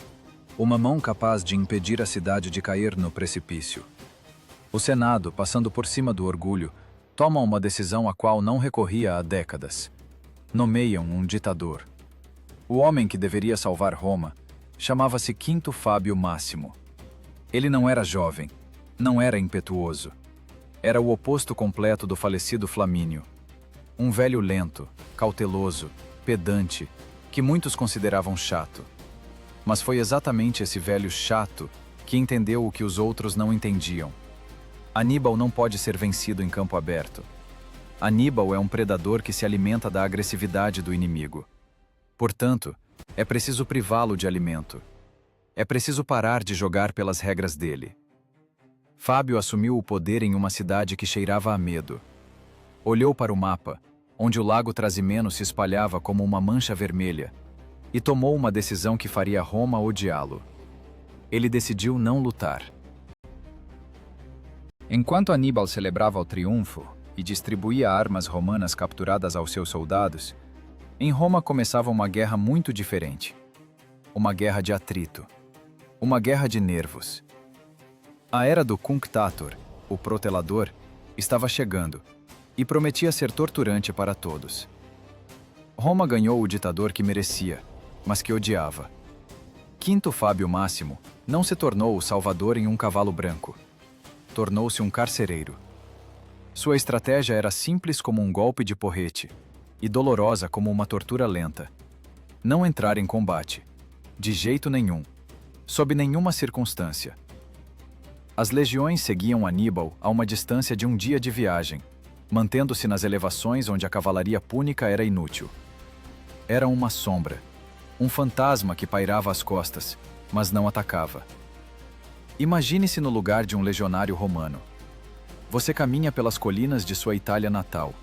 Uma mão capaz de impedir a cidade de cair no precipício. O Senado, passando por cima do orgulho, toma uma decisão a qual não recorria há décadas. Nomeiam um ditador. O homem que deveria salvar Roma chamava-se Quinto Fábio Máximo. Ele não era jovem, não era impetuoso. Era o oposto completo do falecido Flamínio. Um velho lento, cauteloso, pedante, que muitos consideravam chato. Mas foi exatamente esse velho chato que entendeu o que os outros não entendiam. Aníbal não pode ser vencido em campo aberto. Aníbal é um predador que se alimenta da agressividade do inimigo. Portanto, é preciso privá-lo de alimento. É preciso parar de jogar pelas regras dele. Fábio assumiu o poder em uma cidade que cheirava a medo. Olhou para o mapa, onde o lago Trasimeno se espalhava como uma mancha vermelha, e tomou uma decisão que faria Roma odiá-lo. Ele decidiu não lutar. Enquanto Aníbal celebrava o triunfo e distribuía armas romanas capturadas aos seus soldados, em Roma começava uma guerra muito diferente. Uma guerra de atrito. Uma guerra de nervos. A era do Cunctator, o protelador, estava chegando e prometia ser torturante para todos. Roma ganhou o ditador que merecia, mas que odiava. Quinto Fábio Máximo não se tornou o salvador em um cavalo branco. Tornou-se um carcereiro. Sua estratégia era simples como um golpe de porrete e dolorosa como uma tortura lenta. Não entrar em combate. De jeito nenhum. Sob nenhuma circunstância. As legiões seguiam Aníbal a uma distância de um dia de viagem, mantendo-se nas elevações onde a cavalaria púnica era inútil. Era uma sombra, um fantasma que pairava às costas, mas não atacava. Imagine-se no lugar de um legionário romano. Você caminha pelas colinas de sua Itália natal.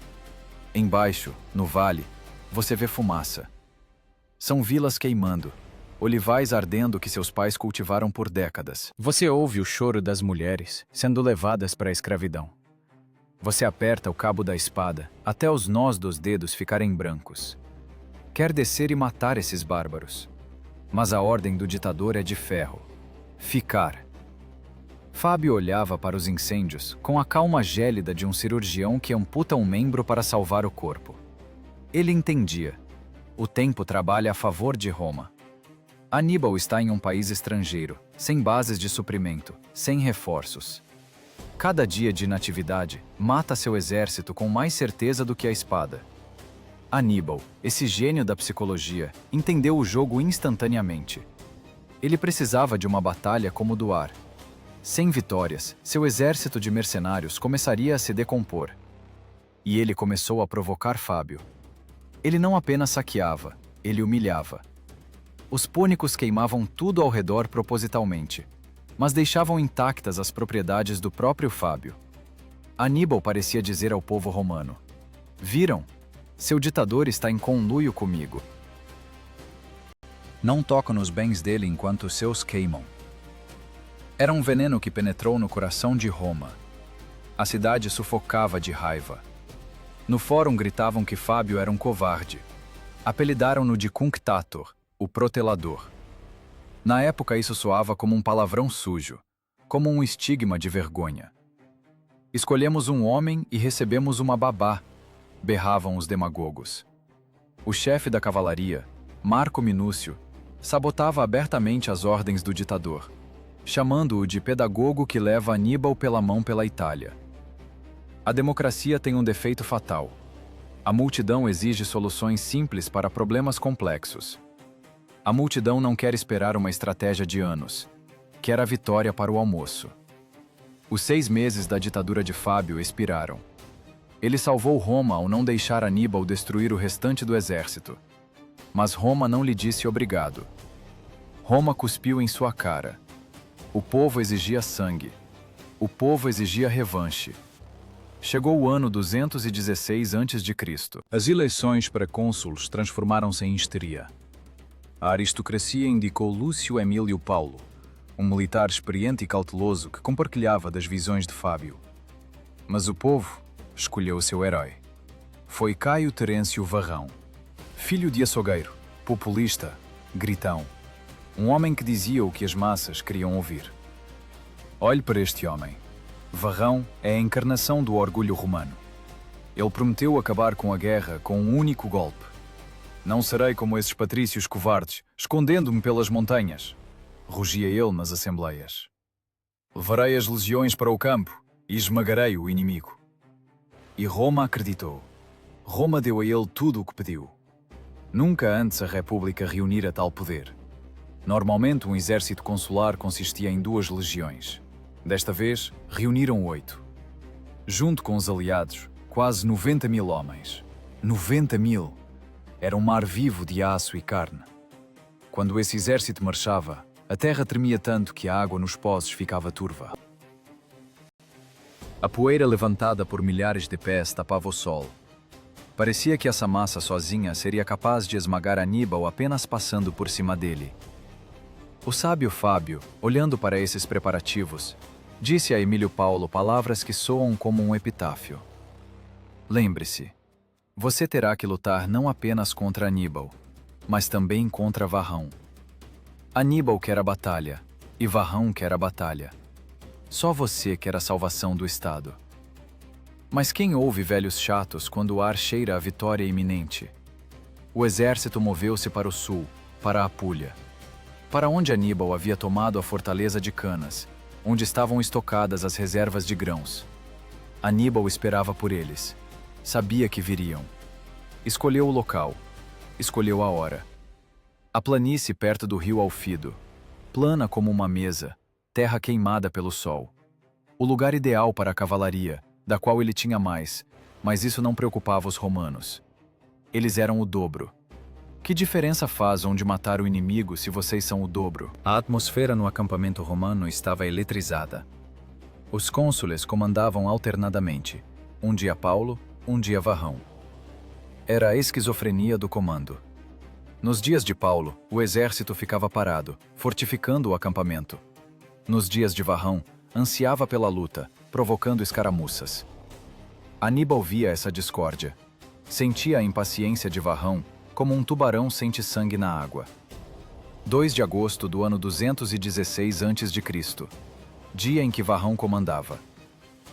Embaixo, no vale, você vê fumaça. São vilas queimando, olivais ardendo que seus pais cultivaram por décadas. Você ouve o choro das mulheres sendo levadas para a escravidão. Você aperta o cabo da espada até os nós dos dedos ficarem brancos. Quer descer e matar esses bárbaros. Mas a ordem do ditador é de ferro. Ficar. Fábio olhava para os incêndios com a calma gélida de um cirurgião que amputa um membro para salvar o corpo. Ele entendia. O tempo trabalha a favor de Roma. Aníbal está em um país estrangeiro, sem bases de suprimento, sem reforços. Cada dia de inatividade mata seu exército com mais certeza do que a espada. Aníbal, esse gênio da psicologia, entendeu o jogo instantaneamente. Ele precisava de uma batalha como do ar. Sem vitórias, seu exército de mercenários começaria a se decompor. E ele começou a provocar Fábio. Ele não apenas saqueava, ele humilhava. Os pônicos queimavam tudo ao redor propositalmente, mas deixavam intactas as propriedades do próprio Fábio. Aníbal parecia dizer ao povo romano: viram? Seu ditador está em conluio comigo. Não toco nos bens dele enquanto os seus queimam. Era um veneno que penetrou no coração de Roma. A cidade sufocava de raiva. No fórum gritavam que Fábio era um covarde. Apelidaram-no de Cunctator, o protelador. Na época isso soava como um palavrão sujo, como um estigma de vergonha. Escolhemos um homem e recebemos uma babá, berravam os demagogos. O chefe da cavalaria, Marco Minúcio, sabotava abertamente as ordens do ditador, chamando-o de pedagogo que leva Aníbal pela mão pela Itália. A democracia tem um defeito fatal. A multidão exige soluções simples para problemas complexos. A multidão não quer esperar uma estratégia de anos. Quer a vitória para o almoço. Os 6 meses da ditadura de Fábio expiraram. Ele salvou Roma ao não deixar Aníbal destruir o restante do exército. Mas Roma não lhe disse obrigado. Roma cuspiu em sua cara. O povo exigia sangue. O povo exigia revanche. Chegou o ano 216 a.C. As eleições para cônsules transformaram-se em histeria. A aristocracia indicou Lúcio Emílio Paulo, um militar experiente e cauteloso que compartilhava das visões de Fábio. Mas o povo escolheu seu herói. Foi Caio Terêncio Varrão, filho de açougueiro, populista, gritão, um homem que dizia o que as massas queriam ouvir. Olhe para este homem. Varrão é a encarnação do orgulho romano. Ele prometeu acabar com a guerra com um único golpe. Não serei como esses patrícios covardes, escondendo-me pelas montanhas, rugia ele nas assembleias. Levarei as legiões para o campo e esmagarei o inimigo. E Roma acreditou. Roma deu a ele tudo o que pediu. Nunca antes a República reunira tal poder. Normalmente um exército consular consistia em 2 legiões. Desta vez, reuniram 8. Junto com os aliados, quase 90.000 homens. 90.000! Era um mar vivo de aço e carne. Quando esse exército marchava, a terra tremia tanto que a água nos poços ficava turva. A poeira levantada por milhares de pés tapava o sol. Parecia que essa massa sozinha seria capaz de esmagar Aníbal apenas passando por cima dele. O sábio Fábio, olhando para esses preparativos, disse a Emílio Paulo palavras que soam como um epitáfio. Lembre-se, você terá que lutar não apenas contra Aníbal, mas também contra Varrão. Aníbal quer a batalha, e Varrão quer a batalha. Só você quer a salvação do Estado. Mas quem ouve velhos chatos quando o ar cheira a vitória iminente? O exército moveu-se para o sul, para a Apúlia, para onde Aníbal havia tomado a fortaleza de Canas, onde estavam estocadas as reservas de grãos. Aníbal esperava por eles. Sabia que viriam. Escolheu o local. Escolheu a hora. A planície perto do rio Alfido, plana como uma mesa, terra queimada pelo sol. O lugar ideal para a cavalaria, da qual ele tinha mais, mas isso não preocupava os romanos. Eles eram o dobro. Que diferença faz onde matar o inimigo se vocês são o dobro? A atmosfera no acampamento romano estava eletrizada. Os cônsules comandavam alternadamente, um dia Paulo, um dia Varrão. Era a esquizofrenia do comando. Nos dias de Paulo, o exército ficava parado, fortificando o acampamento. Nos dias de Varrão, ansiava pela luta, provocando escaramuças. Aníbal via essa discórdia. Sentia a impaciência de Varrão como um tubarão sente sangue na água. 2 de agosto do ano 216 a.C., dia em que Varrão comandava.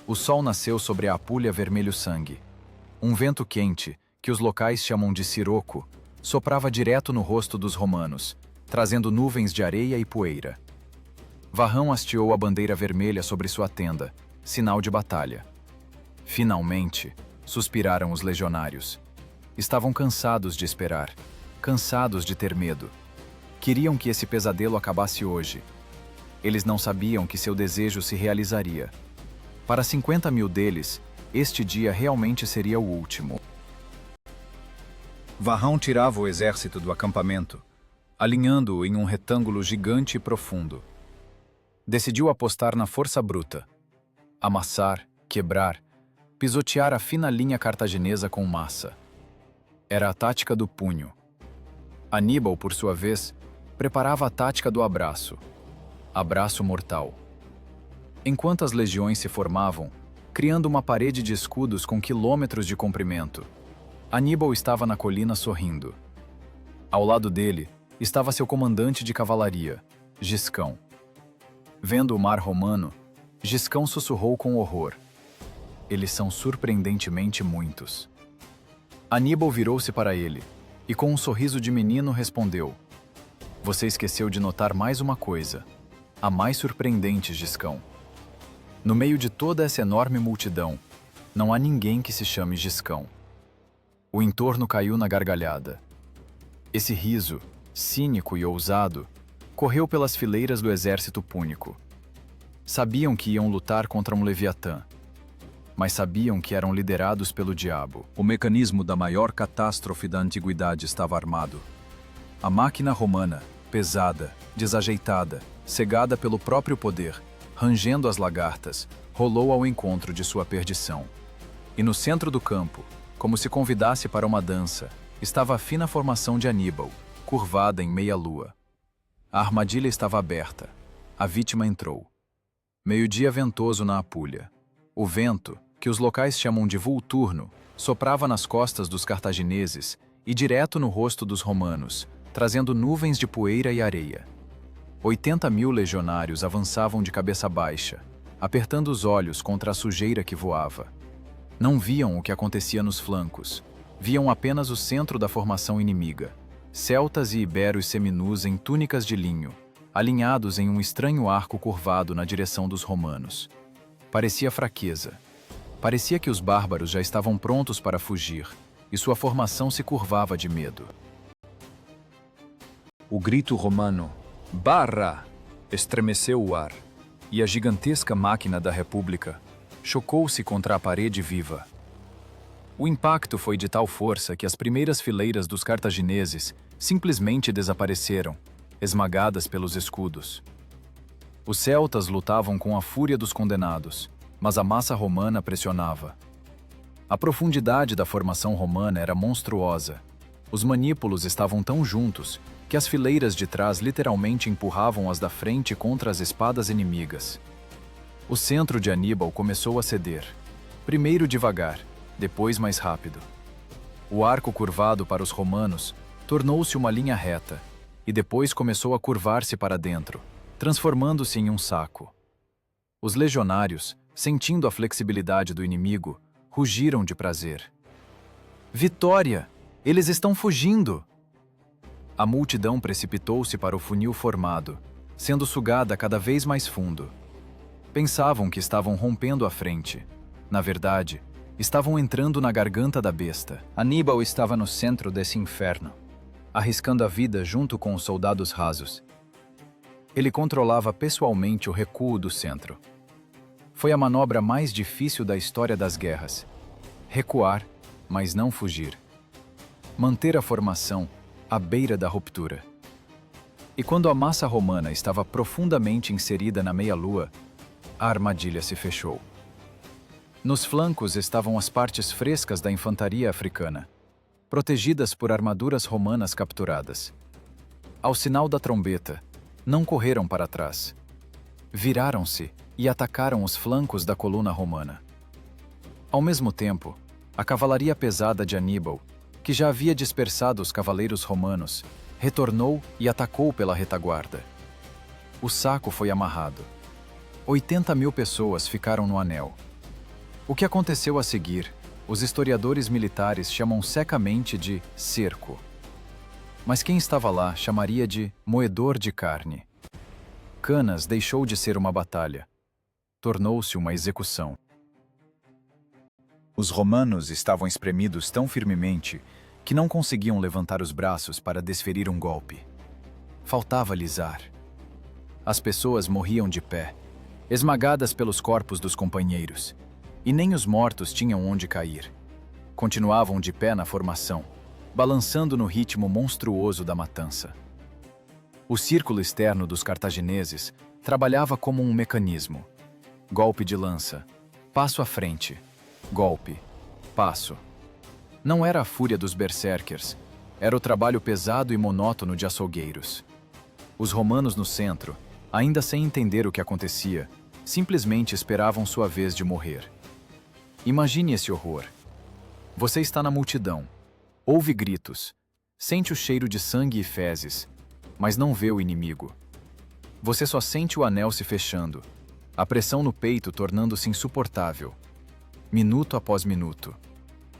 O sol nasceu sobre a Apúlia vermelho sangue. Um vento quente, que os locais chamam de siroco, soprava direto no rosto dos romanos, trazendo nuvens de areia e poeira. Varrão hasteou a bandeira vermelha sobre sua tenda, sinal de batalha. Finalmente, suspiraram os legionários. Estavam cansados de esperar, cansados de ter medo. Queriam que esse pesadelo acabasse hoje. Eles não sabiam que seu desejo se realizaria. Para 50.000 deles, este dia realmente seria o último. Varrão tirava o exército do acampamento. alinhando-o em um retângulo gigante e profundo. Decidiu apostar na força bruta. Amassar, quebrar, pisotear a fina linha cartaginesa com massa. Era a tática do punho. Aníbal, por sua vez, preparava a tática do abraço. Abraço mortal. Enquanto as legiões se formavam, criando uma parede de escudos com quilômetros de comprimento, Aníbal estava na colina sorrindo. Ao lado dele estava seu comandante de cavalaria, Giscão. Vendo o mar romano, Giscão sussurrou com horror. Eles são surpreendentemente muitos. Aníbal virou-se para ele e, com um sorriso de menino, respondeu: Você esqueceu de notar mais uma coisa, a mais surpreendente, Giscão. No meio de toda essa enorme multidão, não há ninguém que se chame Giscão. O entorno caiu na gargalhada. Esse riso, cínico e ousado, correu pelas fileiras do exército púnico. Sabiam que iam lutar contra um Leviatã, mas sabiam que eram liderados pelo diabo. O mecanismo da maior catástrofe da antiguidade estava armado. A máquina romana, pesada, desajeitada, cegada pelo próprio poder, rangendo as lagartas, rolou ao encontro de sua perdição. E no centro do campo, como se convidasse para uma dança, estava a fina formação de Aníbal, curvada em meia-lua. A armadilha estava aberta. A vítima entrou. Meio-dia ventoso na Apúlia. O vento, que os locais chamam de vulturno, soprava nas costas dos cartagineses e direto no rosto dos romanos, trazendo nuvens de poeira e areia. 80.000 legionários avançavam de cabeça baixa, apertando os olhos contra a sujeira que voava. Não viam o que acontecia nos flancos, viam apenas o centro da formação inimiga, celtas e iberos seminus em túnicas de linho, alinhados em um estranho arco curvado na direção dos romanos. Parecia fraqueza. Parecia que os bárbaros já estavam prontos para fugir, e sua formação se curvava de medo. O grito romano, "Barra!", estremeceu o ar, e a gigantesca máquina da República chocou-se contra a parede viva. O impacto foi de tal força que as primeiras fileiras dos cartagineses simplesmente desapareceram, esmagadas pelos escudos. Os celtas lutavam com a fúria dos condenados, mas a massa romana pressionava. A profundidade da formação romana era monstruosa. Os manípulos estavam tão juntos que as fileiras de trás literalmente empurravam as da frente contra as espadas inimigas. O centro de Aníbal começou a ceder, primeiro devagar, depois mais rápido. O arco curvado para os romanos tornou-se uma linha reta e depois começou a curvar-se para dentro, transformando-se em um saco. Os legionários, sentindo a flexibilidade do inimigo, rugiram de prazer. Vitória! Eles estão fugindo! A multidão precipitou-se para o funil formado, sendo sugada cada vez mais fundo. Pensavam que estavam rompendo a frente. Na verdade, estavam entrando na garganta da besta. Aníbal estava no centro desse inferno, arriscando a vida junto com os soldados rasos. Ele controlava pessoalmente o recuo do centro. Foi a manobra mais difícil da história das guerras. Recuar, mas não fugir. Manter a formação à beira da ruptura. E quando a massa romana estava profundamente inserida na meia-lua, a armadilha se fechou. Nos flancos estavam as partes frescas da infantaria africana, protegidas por armaduras romanas capturadas. Ao sinal da trombeta, não correram para trás. Viraram-se e atacaram os flancos da coluna romana. Ao mesmo tempo, a cavalaria pesada de Aníbal, que já havia dispersado os cavaleiros romanos, retornou e atacou pela retaguarda. O saco foi amarrado. 80.000 pessoas ficaram no anel. O que aconteceu a seguir, os historiadores militares chamam secamente de cerco. Mas quem estava lá chamaria de moedor de carne. Canas deixou de ser uma batalha. Tornou-se uma execução. Os romanos estavam espremidos tão firmemente que não conseguiam levantar os braços para desferir um golpe. Faltava-lhes ar. As pessoas morriam de pé, esmagadas pelos corpos dos companheiros, e nem os mortos tinham onde cair. Continuavam de pé na formação, balançando no ritmo monstruoso da matança. O círculo externo dos cartagineses trabalhava como um mecanismo. Golpe de lança, passo à frente, golpe, passo. Não era a fúria dos berserkers, era o trabalho pesado e monótono de açougueiros. Os romanos no centro, ainda sem entender o que acontecia, simplesmente esperavam sua vez de morrer. Imagine esse horror. Você está na multidão, ouve gritos, sente o cheiro de sangue e fezes, mas não vê o inimigo. Você só sente o anel se fechando, a pressão no peito tornando-se insuportável. Minuto após minuto,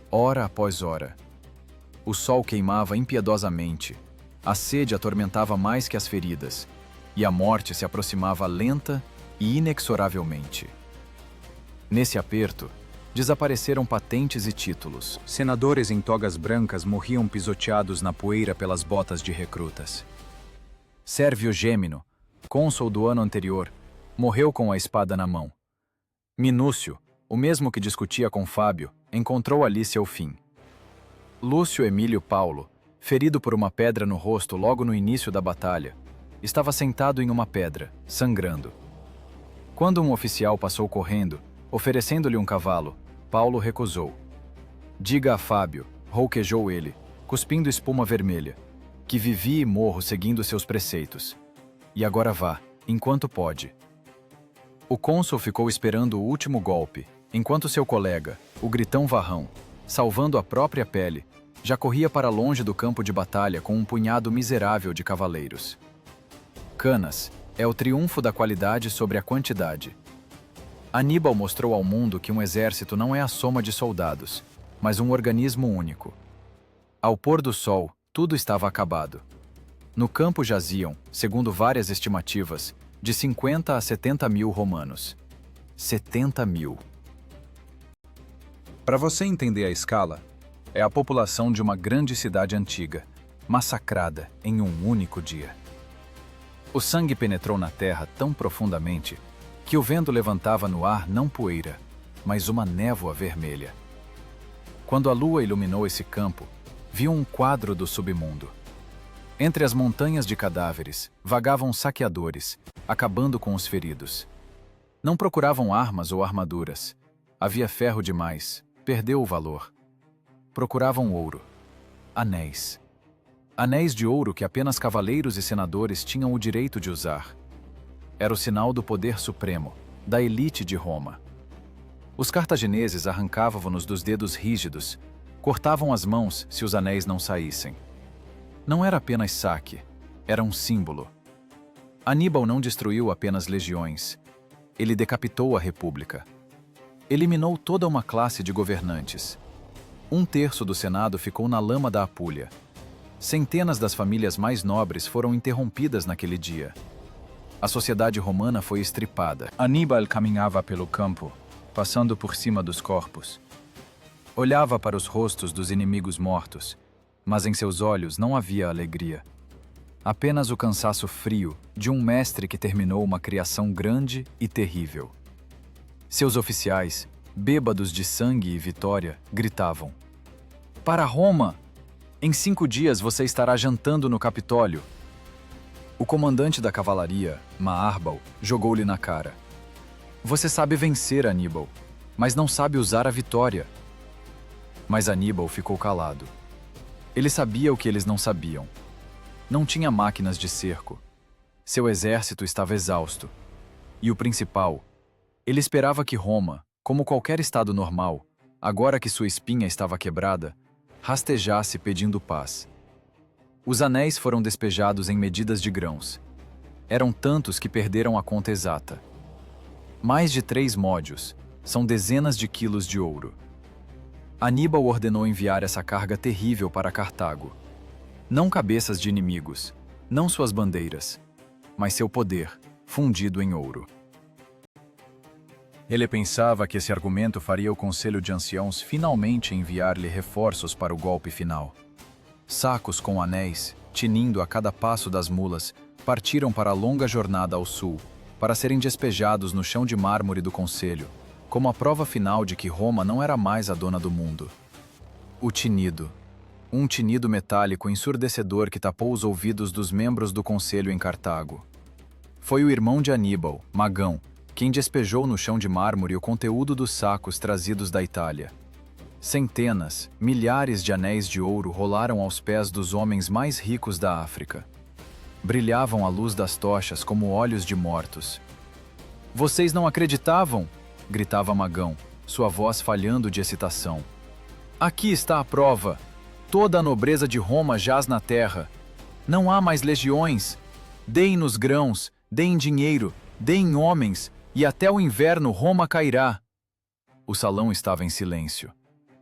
hora após hora. O sol queimava impiedosamente, a sede atormentava mais que as feridas, e a morte se aproximava lenta e inexoravelmente. Nesse aperto, desapareceram patentes e títulos. Senadores em togas brancas morriam pisoteados na poeira pelas botas de recrutas. Sérvio Gêmino, cônsul do ano anterior, morreu com a espada na mão. Minúcio, o mesmo que discutia com Fábio, encontrou ali seu fim. Lúcio Emílio Paulo, ferido por uma pedra no rosto logo no início da batalha, estava sentado em uma pedra, sangrando. Quando um oficial passou correndo, oferecendo-lhe um cavalo, Paulo recusou. Diga a Fábio, rouquejou ele, cuspindo espuma vermelha, que vivi e morro seguindo seus preceitos. E agora vá, enquanto pode. O cônsul ficou esperando o último golpe, enquanto seu colega, o gritão Varrão, salvando a própria pele, já corria para longe do campo de batalha com um punhado miserável de cavaleiros. Canas é o triunfo da qualidade sobre a quantidade. Aníbal mostrou ao mundo que um exército não é a soma de soldados, mas um organismo único. Ao pôr do sol, tudo estava acabado. No campo jaziam, segundo várias estimativas, de 50 a 70 mil romanos. 70 mil. Para você entender a escala, é a população de uma grande cidade antiga, massacrada em um único dia. O sangue penetrou na terra tão profundamente que o vento levantava no ar não poeira, mas uma névoa vermelha. Quando a lua iluminou esse campo, viu um quadro do submundo. Entre as montanhas de cadáveres, vagavam saqueadores, acabando com os feridos. Não procuravam armas ou armaduras. Havia ferro demais, perdeu o valor. Procuravam ouro. Anéis. Anéis de ouro que apenas cavaleiros e senadores tinham o direito de usar. Era o sinal do poder supremo, da elite de Roma. Os cartagineses arrancavam-nos dos dedos rígidos, cortavam as mãos se os anéis não saíssem. Não era apenas saque, era um símbolo. Aníbal não destruiu apenas legiões. Ele decapitou a república. Eliminou toda uma classe de governantes. 1/3 do Senado ficou na lama da Apúlia. Centenas das famílias mais nobres foram interrompidas naquele dia. A sociedade romana foi estripada. Aníbal caminhava pelo campo, passando por cima dos corpos. Olhava para os rostos dos inimigos mortos, mas em seus olhos não havia alegria. Apenas o cansaço frio de um mestre que terminou uma criação grande e terrível. Seus oficiais, bêbados de sangue e vitória, gritavam: "Para Roma! Em 5 dias você estará jantando no Capitólio." O comandante da cavalaria, Maarbal, jogou-lhe na cara: "Você sabe vencer, Aníbal, mas não sabe usar a vitória." Mas Aníbal ficou calado. Ele sabia o que eles não sabiam. Não tinha máquinas de cerco. Seu exército estava exausto. E o principal, ele esperava que Roma, como qualquer estado normal, agora que sua espinha estava quebrada, rastejasse pedindo paz. Os anéis foram despejados em medidas de grãos. Eram tantos que perderam a conta exata. Mais de 3 módios, são dezenas de quilos de ouro. Aníbal ordenou enviar essa carga terrível para Cartago. Não cabeças de inimigos, não suas bandeiras, mas seu poder, fundido em ouro. Ele pensava que esse argumento faria o Conselho de Anciãos finalmente enviar-lhe reforços para o golpe final. Sacos com anéis, tinindo a cada passo das mulas, partiram para a longa jornada ao sul, para serem despejados no chão de mármore do Conselho, como a prova final de que Roma não era mais a dona do mundo. O tinido. Um tinido metálico ensurdecedor que tapou os ouvidos dos membros do conselho em Cartago. Foi o irmão de Aníbal, Magão, quem despejou no chão de mármore o conteúdo dos sacos trazidos da Itália. Centenas, milhares de anéis de ouro rolaram aos pés dos homens mais ricos da África. Brilhavam à luz das tochas como olhos de mortos. "Vocês não acreditavam?" gritava Magão, sua voz falhando de excitação. "Aqui está a prova. Toda a nobreza de Roma jaz na terra. Não há mais legiões. Deem-nos grãos, deem dinheiro, deem homens, e até o inverno Roma cairá." O salão estava em silêncio.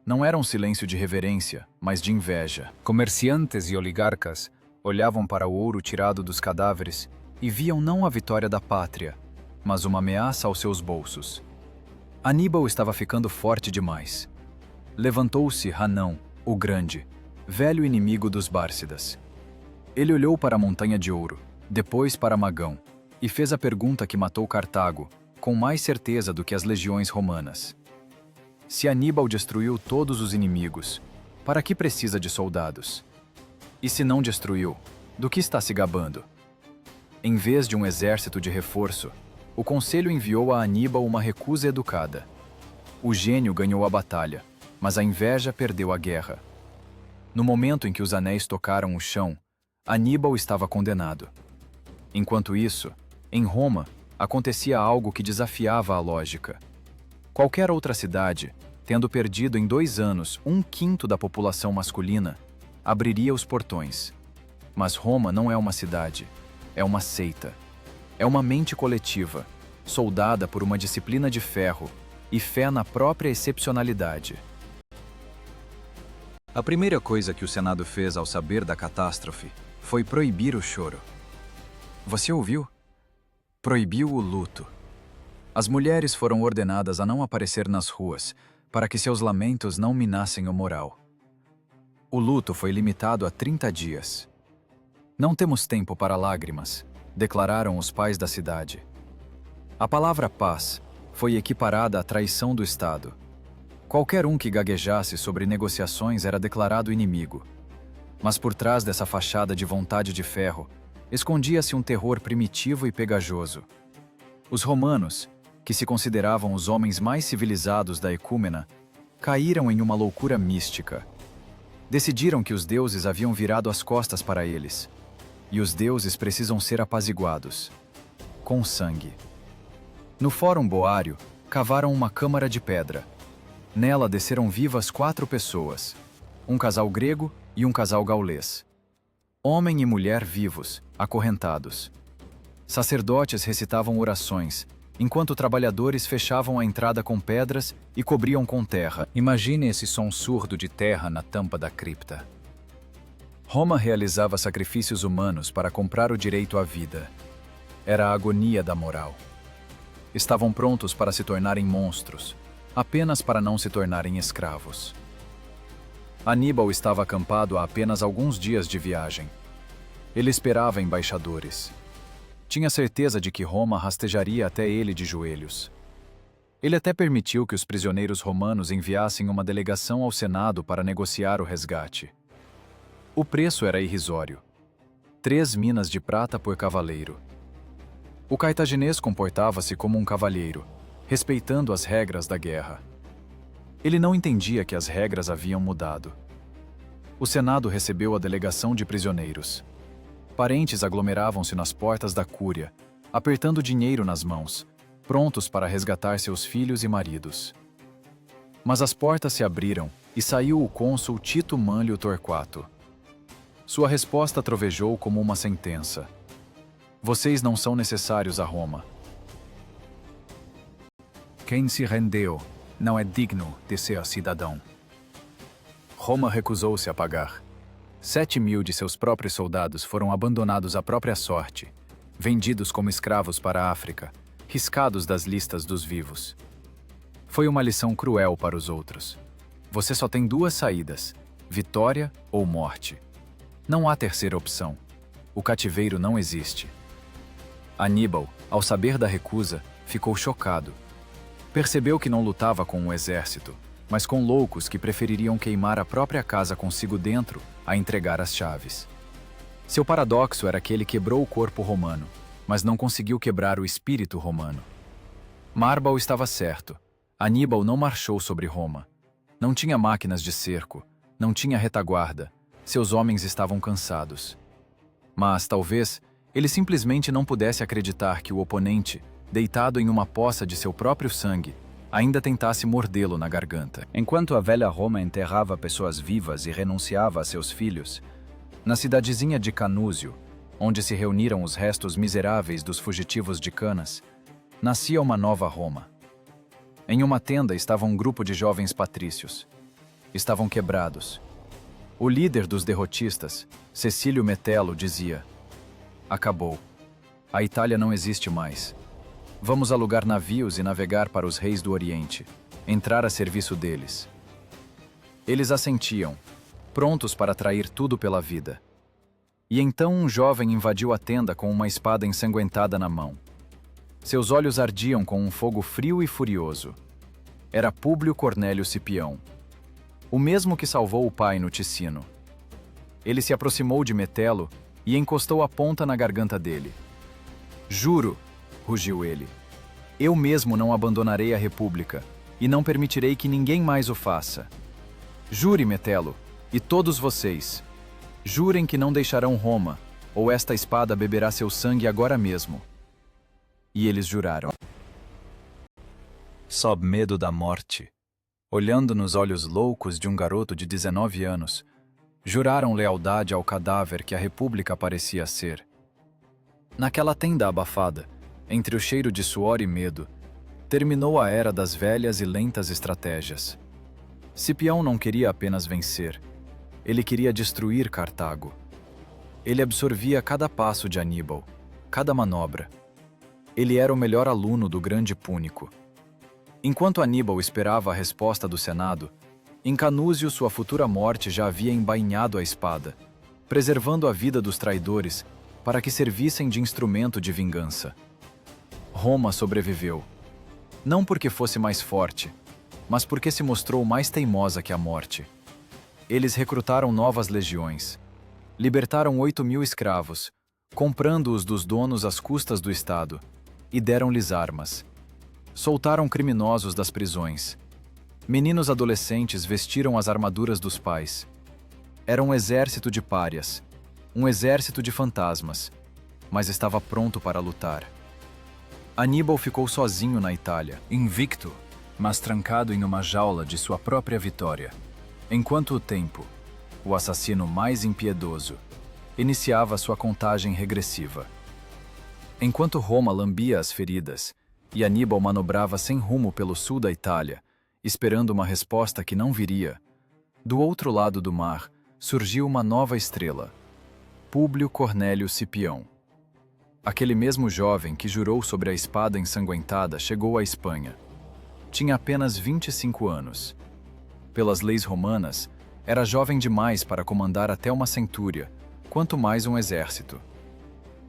Não era um silêncio de reverência, mas de inveja. Comerciantes e oligarcas olhavam para o ouro tirado dos cadáveres e viam não a vitória da pátria, mas uma ameaça aos seus bolsos. Aníbal estava ficando forte demais. Levantou-se Hanão, o Grande, velho inimigo dos Bárcidas. Ele olhou para a montanha de ouro, depois para Magão, e fez a pergunta que matou Cartago, com mais certeza do que as legiões romanas. Se Aníbal destruiu todos os inimigos, para que precisa de soldados? E se não destruiu, do que está se gabando? Em vez de um exército de reforço, o conselho enviou a Aníbal uma recusa educada. O gênio ganhou a batalha, mas a inveja perdeu a guerra. No momento em que os anéis tocaram o chão, Aníbal estava condenado. Enquanto isso, em Roma, acontecia algo que desafiava a lógica. Qualquer outra cidade, tendo perdido em 2 anos 1/5 da população masculina, abriria os portões. Mas Roma não é uma cidade, é uma seita. É uma mente coletiva, soldada por uma disciplina de ferro e fé na própria excepcionalidade. A primeira coisa que o Senado fez ao saber da catástrofe foi proibir o choro. Você ouviu? Proibiu o luto. As mulheres foram ordenadas a não aparecer nas ruas, para que seus lamentos não minassem o moral. O luto foi limitado a 30 dias. "Não temos tempo para lágrimas", declararam os pais da cidade. A palavra paz foi equiparada à traição do Estado. Qualquer um que gaguejasse sobre negociações era declarado inimigo. Mas por trás dessa fachada de vontade de ferro, escondia-se um terror primitivo e pegajoso. Os romanos, que se consideravam os homens mais civilizados da ecúmena, caíram em uma loucura mística. Decidiram que os deuses haviam virado as costas para eles, e os deuses precisam ser apaziguados, com sangue. No Fórum Boário, cavaram uma câmara de pedra. Nela desceram vivas 4 pessoas, um casal grego e um casal gaulês. Homem e mulher vivos, acorrentados. Sacerdotes recitavam orações, enquanto trabalhadores fechavam a entrada com pedras e cobriam com terra. Imagine esse som surdo de terra na tampa da cripta. Roma realizava sacrifícios humanos para comprar o direito à vida. Era a agonia da moral. Estavam prontos para se tornarem monstros, apenas para não se tornarem escravos. Aníbal estava acampado a apenas alguns dias de viagem. Ele esperava embaixadores. Tinha certeza de que Roma rastejaria até ele de joelhos. Ele até permitiu que os prisioneiros romanos enviassem uma delegação ao Senado para negociar o resgate. O preço era irrisório: 3 minas de prata por cavaleiro. O cartaginês comportava-se como um cavalheiro, respeitando as regras da guerra. Ele não entendia que as regras haviam mudado. O Senado recebeu a delegação de prisioneiros. Parentes aglomeravam-se nas portas da cúria, apertando dinheiro nas mãos, prontos para resgatar seus filhos e maridos. Mas as portas se abriram e saiu o cônsul Tito Manlio Torquato. Sua resposta trovejou como uma sentença: "Vocês não são necessários a Roma. Quem se rendeu não é digno de ser cidadão." Roma recusou-se a pagar. 7.000 de seus próprios soldados foram abandonados à própria sorte, vendidos como escravos para a África, riscados das listas dos vivos. Foi uma lição cruel para os outros. Você só tem 2 saídas: vitória ou morte. Não há terceira opção. O cativeiro não existe. Aníbal, ao saber da recusa, ficou chocado. Percebeu que não lutava com um exército, mas com loucos que prefeririam queimar a própria casa consigo dentro a entregar as chaves. Seu paradoxo era que ele quebrou o corpo romano, mas não conseguiu quebrar o espírito romano. Marbal estava certo. Aníbal não marchou sobre Roma. Não tinha máquinas de cerco, não tinha retaguarda. Seus homens estavam cansados. Mas, talvez, ele simplesmente não pudesse acreditar que o oponente, deitado em uma poça de seu próprio sangue, ainda tentasse mordê-lo na garganta. Enquanto a velha Roma enterrava pessoas vivas e renunciava a seus filhos, na cidadezinha de Canúzio, onde se reuniram os restos miseráveis dos fugitivos de Canas, nascia uma nova Roma. Em uma tenda estava um grupo de jovens patrícios. Estavam quebrados. O líder dos derrotistas, Cecílio Metelo, dizia: "Acabou. A Itália não existe mais. Vamos alugar navios e navegar para os reis do Oriente, entrar a serviço deles." Eles assentiam, prontos para trair tudo pela vida. E então um jovem invadiu a tenda com uma espada ensanguentada na mão. Seus olhos ardiam com um fogo frio e furioso. Era Públio Cornélio Cipião, o mesmo que salvou o pai no Ticino. Ele se aproximou de Metelo e encostou a ponta na garganta dele. "Juro", rugiu ele, "eu mesmo não abandonarei a República e não permitirei que ninguém mais o faça. Jure, Metelo, e todos vocês, jurem que não deixarão Roma, ou esta espada beberá seu sangue agora mesmo." E eles juraram. Sob medo da morte, olhando nos olhos loucos de um garoto de 19 anos, juraram lealdade ao cadáver que a República parecia ser. Naquela tenda abafada, entre o cheiro de suor e medo, terminou a era das velhas e lentas estratégias. Cipião não queria apenas vencer, ele queria destruir Cartago. Ele absorvia cada passo de Aníbal, cada manobra. Ele era o melhor aluno do grande Púnico. Enquanto Aníbal esperava a resposta do Senado, em Canúzio sua futura morte já havia embainhado a espada, preservando a vida dos traidores para que servissem de instrumento de vingança. Roma sobreviveu, não porque fosse mais forte, mas porque se mostrou mais teimosa que a morte. Eles recrutaram novas legiões, libertaram 8.000 escravos, comprando-os dos donos às custas do Estado, e deram-lhes armas. Soltaram criminosos das prisões. Meninos adolescentes vestiram as armaduras dos pais. Era um exército de párias, um exército de fantasmas, mas estava pronto para lutar. Aníbal ficou sozinho na Itália, invicto, mas trancado em uma jaula de sua própria vitória, enquanto o tempo, o assassino mais impiedoso, iniciava sua contagem regressiva. Enquanto Roma lambia as feridas e Aníbal manobrava sem rumo pelo sul da Itália, esperando uma resposta que não viria, do outro lado do mar surgiu uma nova estrela, Públio Cornélio Cipião. Aquele mesmo jovem que jurou sobre a espada ensanguentada chegou à Espanha. Tinha apenas 25 anos. Pelas leis romanas, era jovem demais para comandar até uma centúria, quanto mais um exército.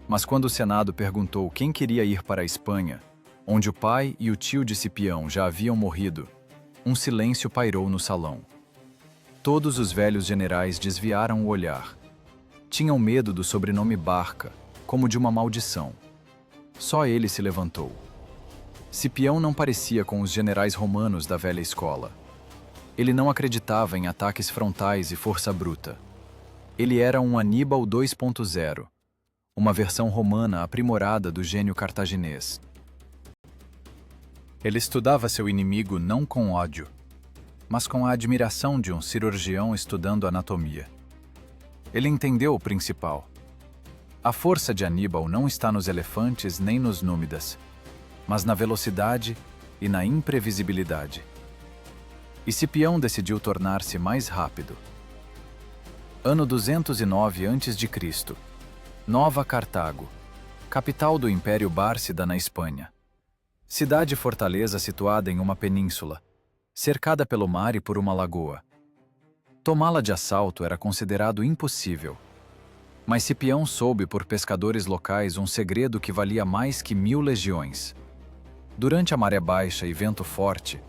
Mas quando o Senado perguntou quem queria ir para a Espanha, onde o pai e o tio de Cipião já haviam morrido, um silêncio pairou no salão. Todos os velhos generais desviaram o olhar. Tinham medo do sobrenome Barca, como de uma maldição. Só ele se levantou. Cipião não parecia com os generais romanos da velha escola. Ele não acreditava em ataques frontais e força bruta. Ele era um Aníbal 2.0, uma versão romana aprimorada do gênio cartaginês. Ele estudava seu inimigo não com ódio, mas com a admiração de um cirurgião estudando anatomia. Ele entendeu o principal. A força de Aníbal não está nos elefantes nem nos númidas, mas na velocidade e na imprevisibilidade. E Cipião decidiu tornar-se mais rápido. Ano 209 a.C. Nova Cartago, capital do Império Bárcida na Espanha. Cidade-fortaleza situada em uma península, cercada pelo mar e por uma lagoa. Tomá-la de assalto era considerado impossível. Mas Cipião soube por pescadores locais um segredo que valia mais que 1000 legiões. Durante a maré baixa e vento forte,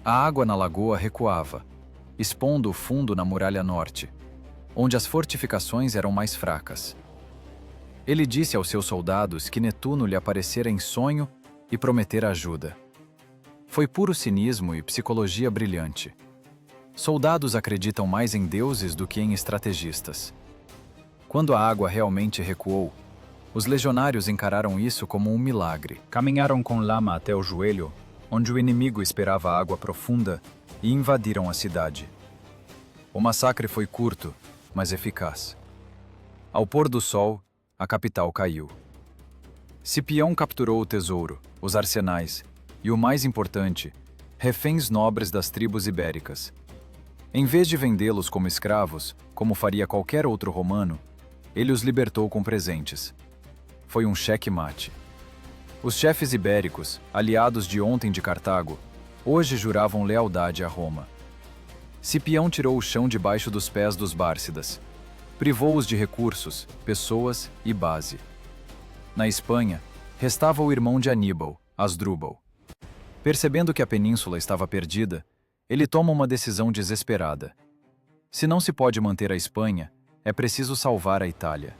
A água na lagoa recuava, expondo o fundo na muralha norte, onde as fortificações eram mais fracas. Ele disse aos seus soldados que Netuno lhe aparecera em sonho e prometera ajuda. Foi puro cinismo e psicologia brilhante. Soldados acreditam mais em deuses do que em estrategistas. Quando a água realmente recuou, os legionários encararam isso como um milagre. Caminharam com lama até o joelho, onde o inimigo esperava água profunda, e invadiram a cidade. O massacre foi curto, mas eficaz. Ao pôr do sol, a capital caiu. Cipião capturou o tesouro, os arsenais e, o mais importante, reféns nobres das tribos ibéricas. Em vez de vendê-los como escravos, como faria qualquer outro romano, ele os libertou com presentes. Foi um cheque-mate. Os chefes ibéricos, aliados de ontem de Cartago, hoje juravam lealdade a Roma. Cipião tirou o chão debaixo dos pés dos bárcidas, privou-os de recursos, pessoas e base. Na Espanha, restava o irmão de Aníbal, Asdrúbal. Percebendo que a península estava perdida, ele toma uma decisão desesperada. Se não se pode manter a Espanha, é preciso salvar a Itália.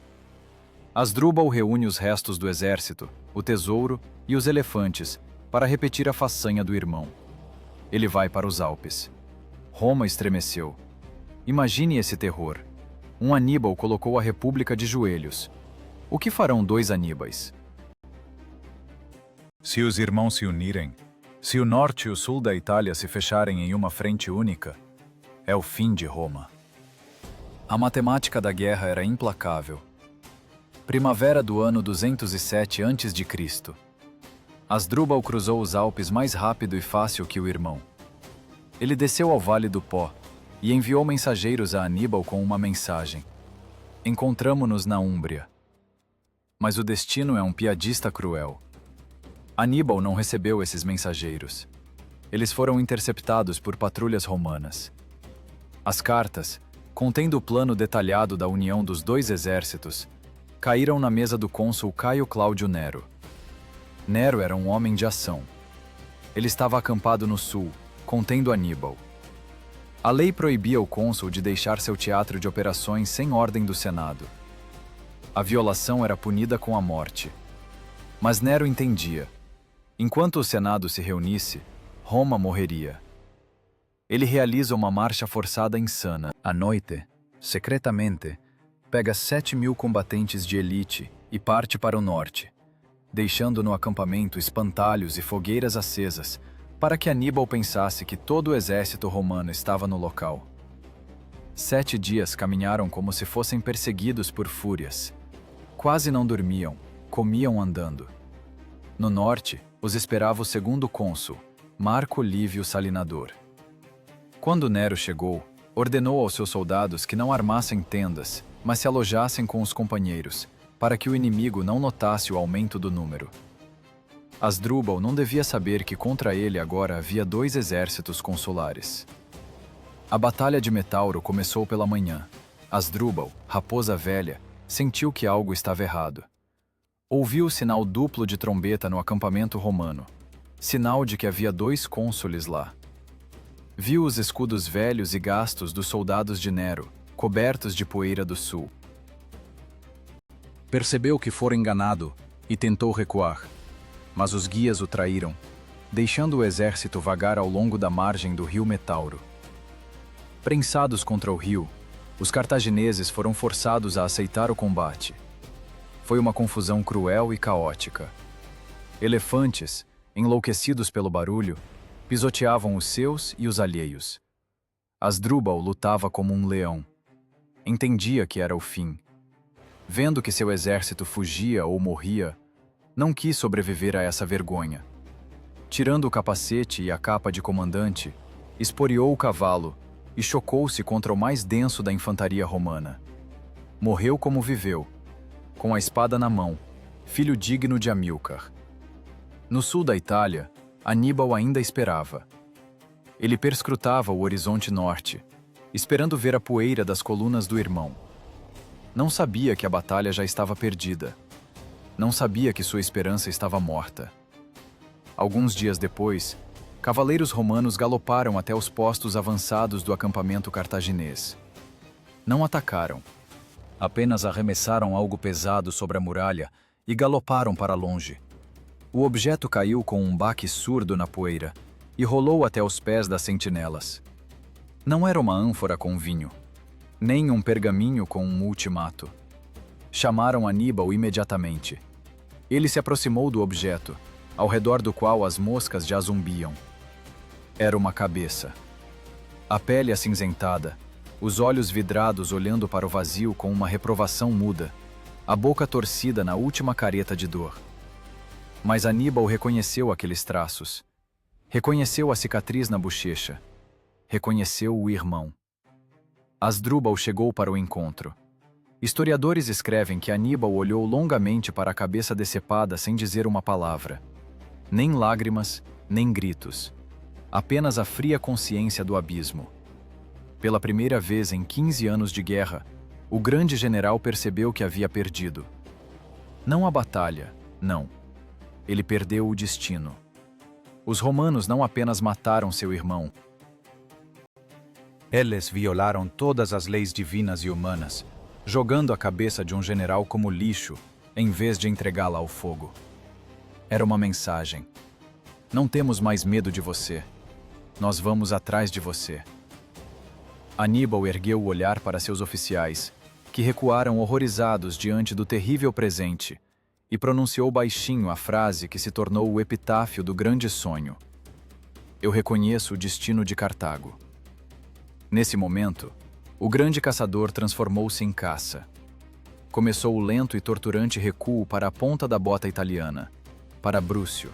Asdrúbal reúne os restos do exército, o tesouro e os elefantes para repetir a façanha do irmão. Ele vai para os Alpes. Roma estremeceu. Imagine esse terror. Um Aníbal colocou a república de joelhos. O que farão dois Aníbais? Se os irmãos se unirem, se o norte e o sul da Itália se fecharem em uma frente única, é o fim de Roma. A matemática da guerra era implacável. Primavera do ano 207 a.C. Asdrúbal cruzou os Alpes mais rápido e fácil que o irmão. Ele desceu ao Vale do Pó e enviou mensageiros a Aníbal com uma mensagem. Encontramo-nos na Úmbria. Mas o destino é um piadista cruel. Aníbal não recebeu esses mensageiros. Eles foram interceptados por patrulhas romanas. As cartas, contendo o plano detalhado da união dos dois exércitos, caíram na mesa do cônsul Caio Cláudio Nero. Nero era um homem de ação. Ele estava acampado no sul, contendo Aníbal. A lei proibia o cônsul de deixar seu teatro de operações sem ordem do Senado. A violação era punida com a morte. Mas Nero entendia. Enquanto o Senado se reunisse, Roma morreria. Ele realiza uma marcha forçada insana. À noite, secretamente, pega 7.000 combatentes de elite e parte para o norte, deixando no acampamento espantalhos e fogueiras acesas, para que Aníbal pensasse que todo o exército romano estava no local. 7 dias caminharam como se fossem perseguidos por fúrias. Quase não dormiam, comiam andando. No norte, os esperava o segundo cônsul, Marco Lívio Salinador. Quando Nero chegou, ordenou aos seus soldados que não armassem tendas, mas se alojassem com os companheiros, para que o inimigo não notasse o aumento do número. Asdrúbal não devia saber que contra ele agora havia 2 exércitos consulares. A batalha de Metauro começou pela manhã. Asdrúbal, raposa velha, sentiu que algo estava errado. Ouviu o sinal duplo de trombeta no acampamento romano, sinal de que havia 2 cônsules lá. Viu os escudos velhos e gastos dos soldados de Nero, cobertos de poeira do sul. Percebeu que fora enganado e tentou recuar, mas os guias o traíram, deixando o exército vagar ao longo da margem do rio Metauro. Prensados contra o rio, os cartagineses foram forçados a aceitar o combate. Foi uma confusão cruel e caótica. Elefantes, enlouquecidos pelo barulho, pisoteavam os seus e os alheios. Asdrúbal lutava como um leão. Entendia que era o fim. Vendo que seu exército fugia ou morria, não quis sobreviver a essa vergonha. Tirando o capacete e a capa de comandante, esporeou o cavalo e chocou-se contra o mais denso da infantaria romana. Morreu como viveu, com a espada na mão, filho digno de Amílcar. No sul da Itália, Aníbal ainda esperava. Ele perscrutava o horizonte norte, esperando ver a poeira das colunas do irmão. Não sabia que a batalha já estava perdida. Não sabia que sua esperança estava morta. Alguns dias depois, cavaleiros romanos galoparam até os postos avançados do acampamento cartaginês. Não atacaram. Apenas arremessaram algo pesado sobre a muralha e galoparam para longe. O objeto caiu com um baque surdo na poeira e rolou até os pés das sentinelas. Não era uma ânfora com vinho, nem um pergaminho com um ultimato. Chamaram Aníbal imediatamente. Ele se aproximou do objeto, ao redor do qual as moscas já zumbiam. Era uma cabeça. A pele acinzentada, os olhos vidrados olhando para o vazio com uma reprovação muda, a boca torcida na última careta de dor. Mas Aníbal reconheceu aqueles traços. Reconheceu a cicatriz na bochecha. Reconheceu o irmão. Asdrúbal chegou para o encontro. Historiadores escrevem que Aníbal olhou longamente para a cabeça decepada sem dizer uma palavra. Nem lágrimas, nem gritos. Apenas a fria consciência do abismo. Pela primeira vez em 15 anos de guerra, o grande general percebeu que havia perdido. Não a batalha, não. Ele perdeu o destino. Os romanos não apenas mataram seu irmão. Eles violaram todas as leis divinas e humanas, jogando a cabeça de um general como lixo, em vez de entregá-la ao fogo. Era uma mensagem. Não temos mais medo de você. Nós vamos atrás de você. Aníbal ergueu o olhar para seus oficiais, que recuaram horrorizados diante do terrível presente, e pronunciou baixinho a frase que se tornou o epitáfio do grande sonho. Eu reconheço o destino de Cartago. Nesse momento, o grande caçador transformou-se em caça. Começou o lento e torturante recuo para a ponta da bota italiana, para Brúcio.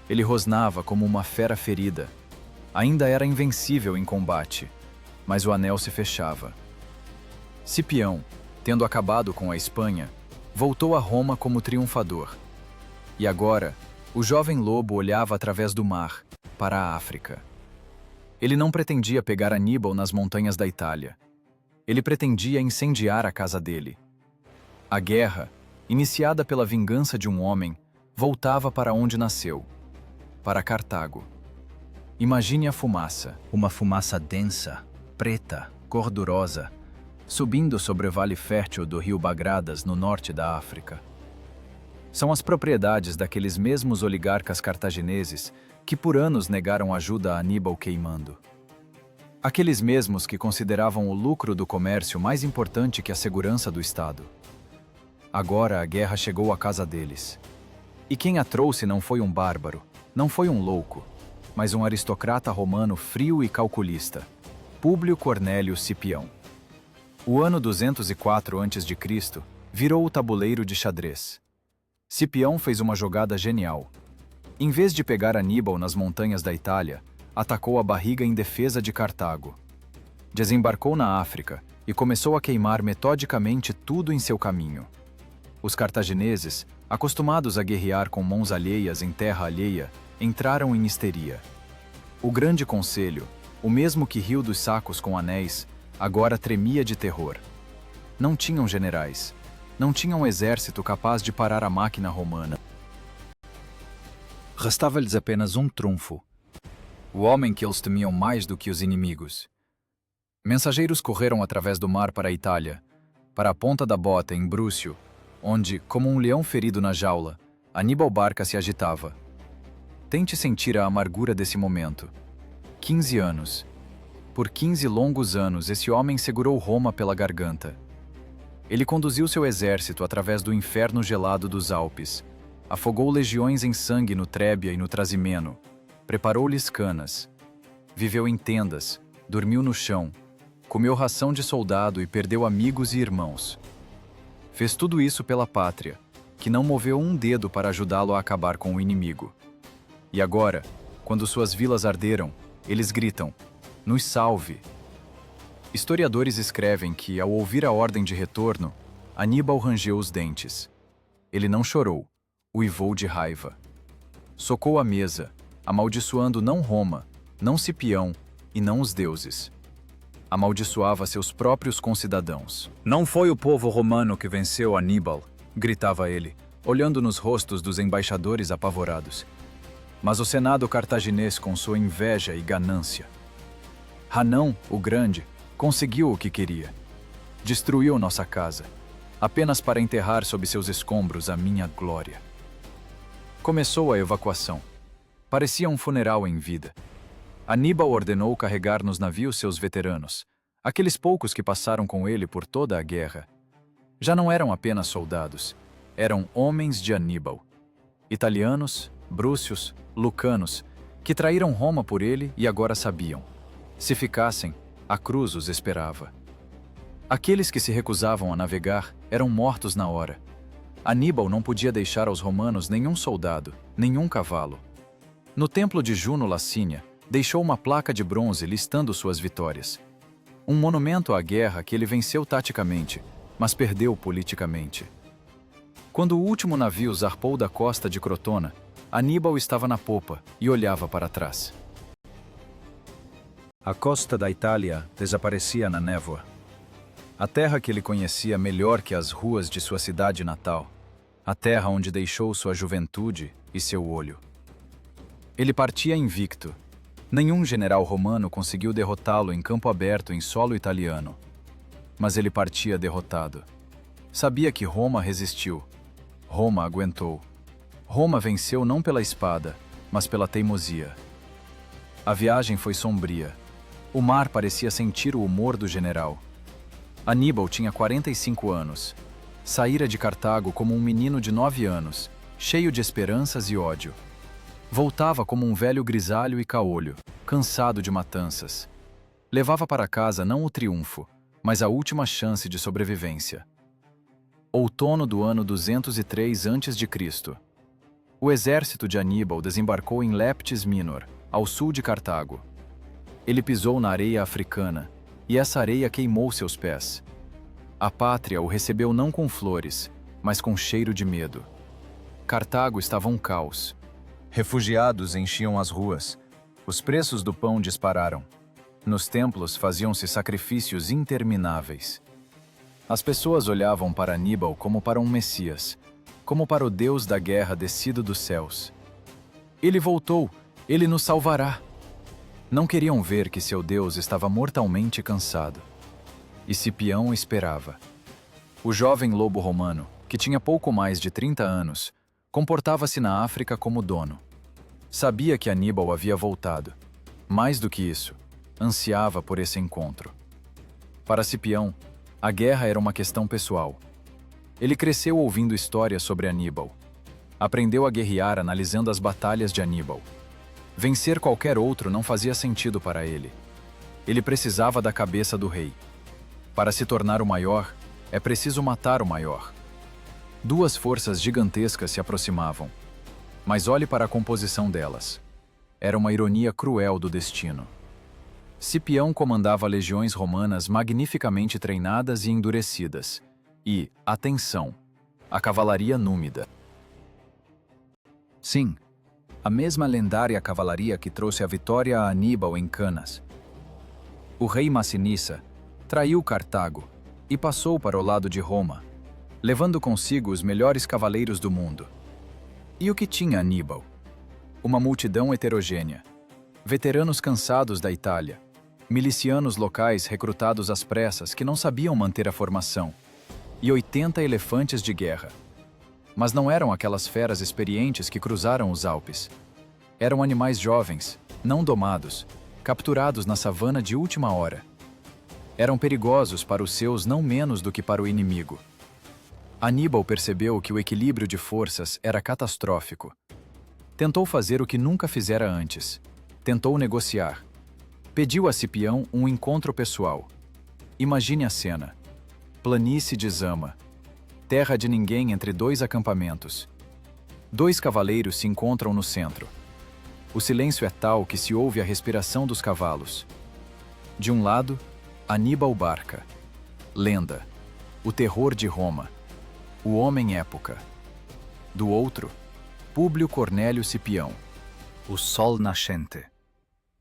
Ele rosnava como uma fera ferida. Ainda era invencível em combate, mas o anel se fechava. Cipião, tendo acabado com a Espanha, voltou a Roma como triunfador. E agora, o jovem lobo olhava através do mar, para a África. Ele não pretendia pegar Aníbal nas montanhas da Itália. Ele pretendia incendiar a casa dele. A guerra, iniciada pela vingança de um homem, voltava para onde nasceu, para Cartago. Imagine a fumaça, uma fumaça densa, preta, gordurosa, subindo sobre o vale fértil do rio Bagradas, no norte da África. São as propriedades daqueles mesmos oligarcas cartagineses que por anos negaram ajuda a Aníbal queimando. Aqueles mesmos que consideravam o lucro do comércio mais importante que a segurança do Estado. Agora a guerra chegou à casa deles. E quem a trouxe não foi um bárbaro, não foi um louco, mas um aristocrata romano frio e calculista, Públio Cornélio Cipião. O ano 204 a.C. virou o tabuleiro de xadrez. Cipião fez uma jogada genial. Em vez de pegar Aníbal nas montanhas da Itália, atacou a barriga em defesa de Cartago. Desembarcou na África e começou a queimar metodicamente tudo em seu caminho. Os cartagineses, acostumados a guerrear com mãos alheias em terra alheia, entraram em histeria. O grande conselho, o mesmo que riu dos sacos com anéis, agora tremia de terror. Não tinham generais, não tinham um exército capaz de parar a máquina romana. Restava-lhes apenas um trunfo, o homem que eles temiam mais do que os inimigos. Mensageiros correram através do mar para a Itália, para a ponta da bota em Brúcio, onde, como um leão ferido na jaula, Aníbal Barca se agitava. Tente sentir a amargura desse momento. 15 anos. Por 15 longos anos, esse homem segurou Roma pela garganta. Ele conduziu seu exército através do inferno gelado dos Alpes, afogou legiões em sangue no Trébia e no Trasimeno, preparou-lhes canas, viveu em tendas, dormiu no chão, comeu ração de soldado e perdeu amigos e irmãos. Fez tudo isso pela pátria, que não moveu um dedo para ajudá-lo a acabar com o inimigo. E agora, quando suas vilas arderam, eles gritam: "Nos salve!" Historiadores escrevem que, ao ouvir a ordem de retorno, Aníbal rangeu os dentes. Ele não chorou, uivou de raiva. Socou a mesa, amaldiçoando não Roma, não Cipião e não os deuses. Amaldiçoava seus próprios concidadãos. "Não foi o povo romano que venceu Aníbal", gritava ele, olhando nos rostos dos embaixadores apavorados. Mas o Senado cartaginês, com sua inveja e ganância. Hanão, o Grande, conseguiu o que queria. Destruiu nossa casa, apenas para enterrar sob seus escombros a minha glória. Começou a evacuação. Parecia um funeral em vida. Aníbal ordenou carregar nos navios seus veteranos, aqueles poucos que passaram com ele por toda a guerra. Já não eram apenas soldados, eram homens de Aníbal. Italianos, brúcios, lucanos, que traíram Roma por ele e agora sabiam. Se ficassem, a cruz os esperava. Aqueles que se recusavam a navegar eram mortos na hora. Aníbal não podia deixar aos romanos nenhum soldado, nenhum cavalo. No templo de Juno Lacínia, deixou uma placa de bronze listando suas vitórias. Um monumento à guerra que ele venceu taticamente, mas perdeu politicamente. Quando o último navio zarpou da costa de Crotona, Aníbal estava na popa e olhava para trás. A costa da Itália desaparecia na névoa. A terra que ele conhecia melhor que as ruas de sua cidade natal. A terra onde deixou sua juventude e seu olho. Ele partia invicto. Nenhum general romano conseguiu derrotá-lo em campo aberto em solo italiano. Mas ele partia derrotado. Sabia que Roma resistiu. Roma aguentou. Roma venceu não pela espada, mas pela teimosia. A viagem foi sombria. O mar parecia sentir o humor do general. Aníbal tinha 45 anos. Saíra de Cartago como um menino de 9 anos, cheio de esperanças e ódio. Voltava como um velho grisalho e caolho, cansado de matanças. Levava para casa não o triunfo, mas a última chance de sobrevivência. Outono do ano 203 a.C. O exército de Aníbal desembarcou em Leptis Minor, ao sul de Cartago. Ele pisou na areia africana, e essa areia queimou seus pés. A pátria o recebeu não com flores, mas com cheiro de medo. Cartago estava um caos. Refugiados enchiam as ruas. Os preços do pão dispararam. Nos templos faziam-se sacrifícios intermináveis. As pessoas olhavam para Aníbal como para um Messias, como para o Deus da guerra descido dos céus. Ele voltou, ele nos salvará. Não queriam ver que seu Deus estava mortalmente cansado. E Cipião esperava. O jovem lobo romano, que tinha pouco mais de 30 anos, comportava-se na África como dono. Sabia que Aníbal havia voltado. Mais do que isso, ansiava por esse encontro. Para Cipião, a guerra era uma questão pessoal. Ele cresceu ouvindo histórias sobre Aníbal. Aprendeu a guerrear analisando as batalhas de Aníbal. Vencer qualquer outro não fazia sentido para ele. Ele precisava da cabeça do rei. Para se tornar o maior, é preciso matar o maior. Duas forças gigantescas se aproximavam. Mas olhe para a composição delas. Era uma ironia cruel do destino. Cipião comandava legiões romanas magnificamente treinadas e endurecidas. E, atenção, a cavalaria númida. Sim, a mesma lendária cavalaria que trouxe a vitória a Aníbal em Canas. O rei Massinissa traiu Cartago e passou para o lado de Roma, levando consigo os melhores cavaleiros do mundo. E o que tinha Aníbal? Uma multidão heterogênea. Veteranos cansados da Itália, milicianos locais recrutados às pressas que não sabiam manter a formação, e 80 elefantes de guerra. Mas não eram aquelas feras experientes que cruzaram os Alpes. Eram animais jovens, não domados, capturados na savana de última hora. Eram perigosos para os seus não menos do que para o inimigo. Aníbal percebeu que o equilíbrio de forças era catastrófico. Tentou fazer o que nunca fizera antes. Tentou negociar. Pediu a Cipião um encontro pessoal. Imagine a cena. Planície de Zama. Terra de ninguém entre dois acampamentos. Dois cavaleiros se encontram no centro. O silêncio é tal que se ouve a respiração dos cavalos. De um lado, Aníbal Barca. Lenda. O terror de Roma. O homem época. Do outro, Públio Cornélio Cipião. O sol nascente.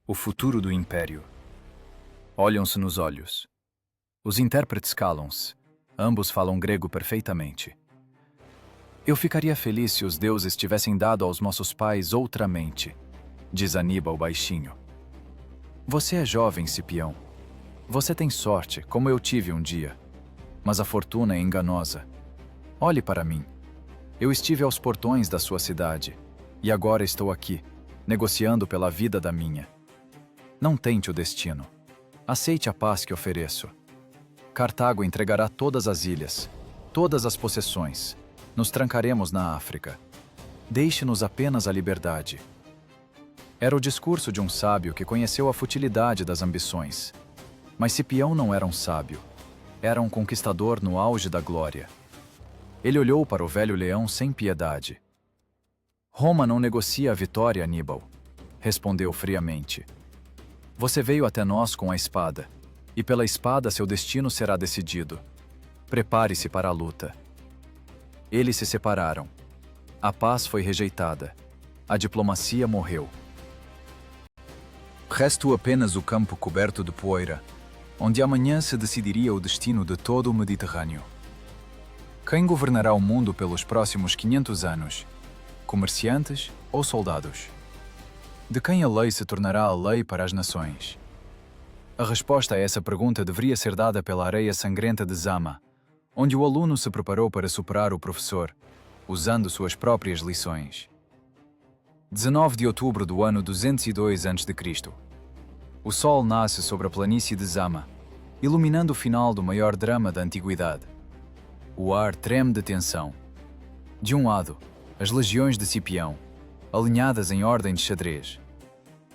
O futuro do império. Olham-se nos olhos. Os intérpretes calam-se. Ambos falam grego perfeitamente. Eu ficaria feliz se os deuses tivessem dado aos nossos pais outra mente, diz Aníbal baixinho. Você é jovem, Cipião. Você tem sorte, como eu tive um dia. Mas a fortuna é enganosa. Olhe para mim. Eu estive aos portões da sua cidade, e agora estou aqui, negociando pela vida da minha. Não tente o destino. Aceite a paz que ofereço. Cartago entregará todas as ilhas, todas as possessões. Nos trancaremos na África. Deixe-nos apenas a liberdade. Era o discurso de um sábio que conheceu a futilidade das ambições. Mas Cipião não era um sábio. Era um conquistador no auge da glória. Ele olhou para o velho leão sem piedade. Roma não negocia a vitória, Aníbal, respondeu friamente. Você veio até nós com a espada, e pela espada seu destino será decidido. Prepare-se para a luta. Eles se separaram. A paz foi rejeitada. A diplomacia morreu. Restou apenas o campo coberto de poeira, onde amanhã se decidiria o destino de todo o Mediterrâneo. Quem governará o mundo pelos próximos 500 anos? Comerciantes ou soldados? De quem a lei se tornará a lei para as nações? A resposta a essa pergunta deveria ser dada pela areia sangrenta de Zama, onde o aluno se preparou para superar o professor, usando suas próprias lições. 19 de outubro do ano 202 a.C. O sol nasce sobre a planície de Zama, iluminando o final do maior drama da antiguidade. O ar treme de tensão. De um lado, as legiões de Cipião, alinhadas em ordem de xadrez.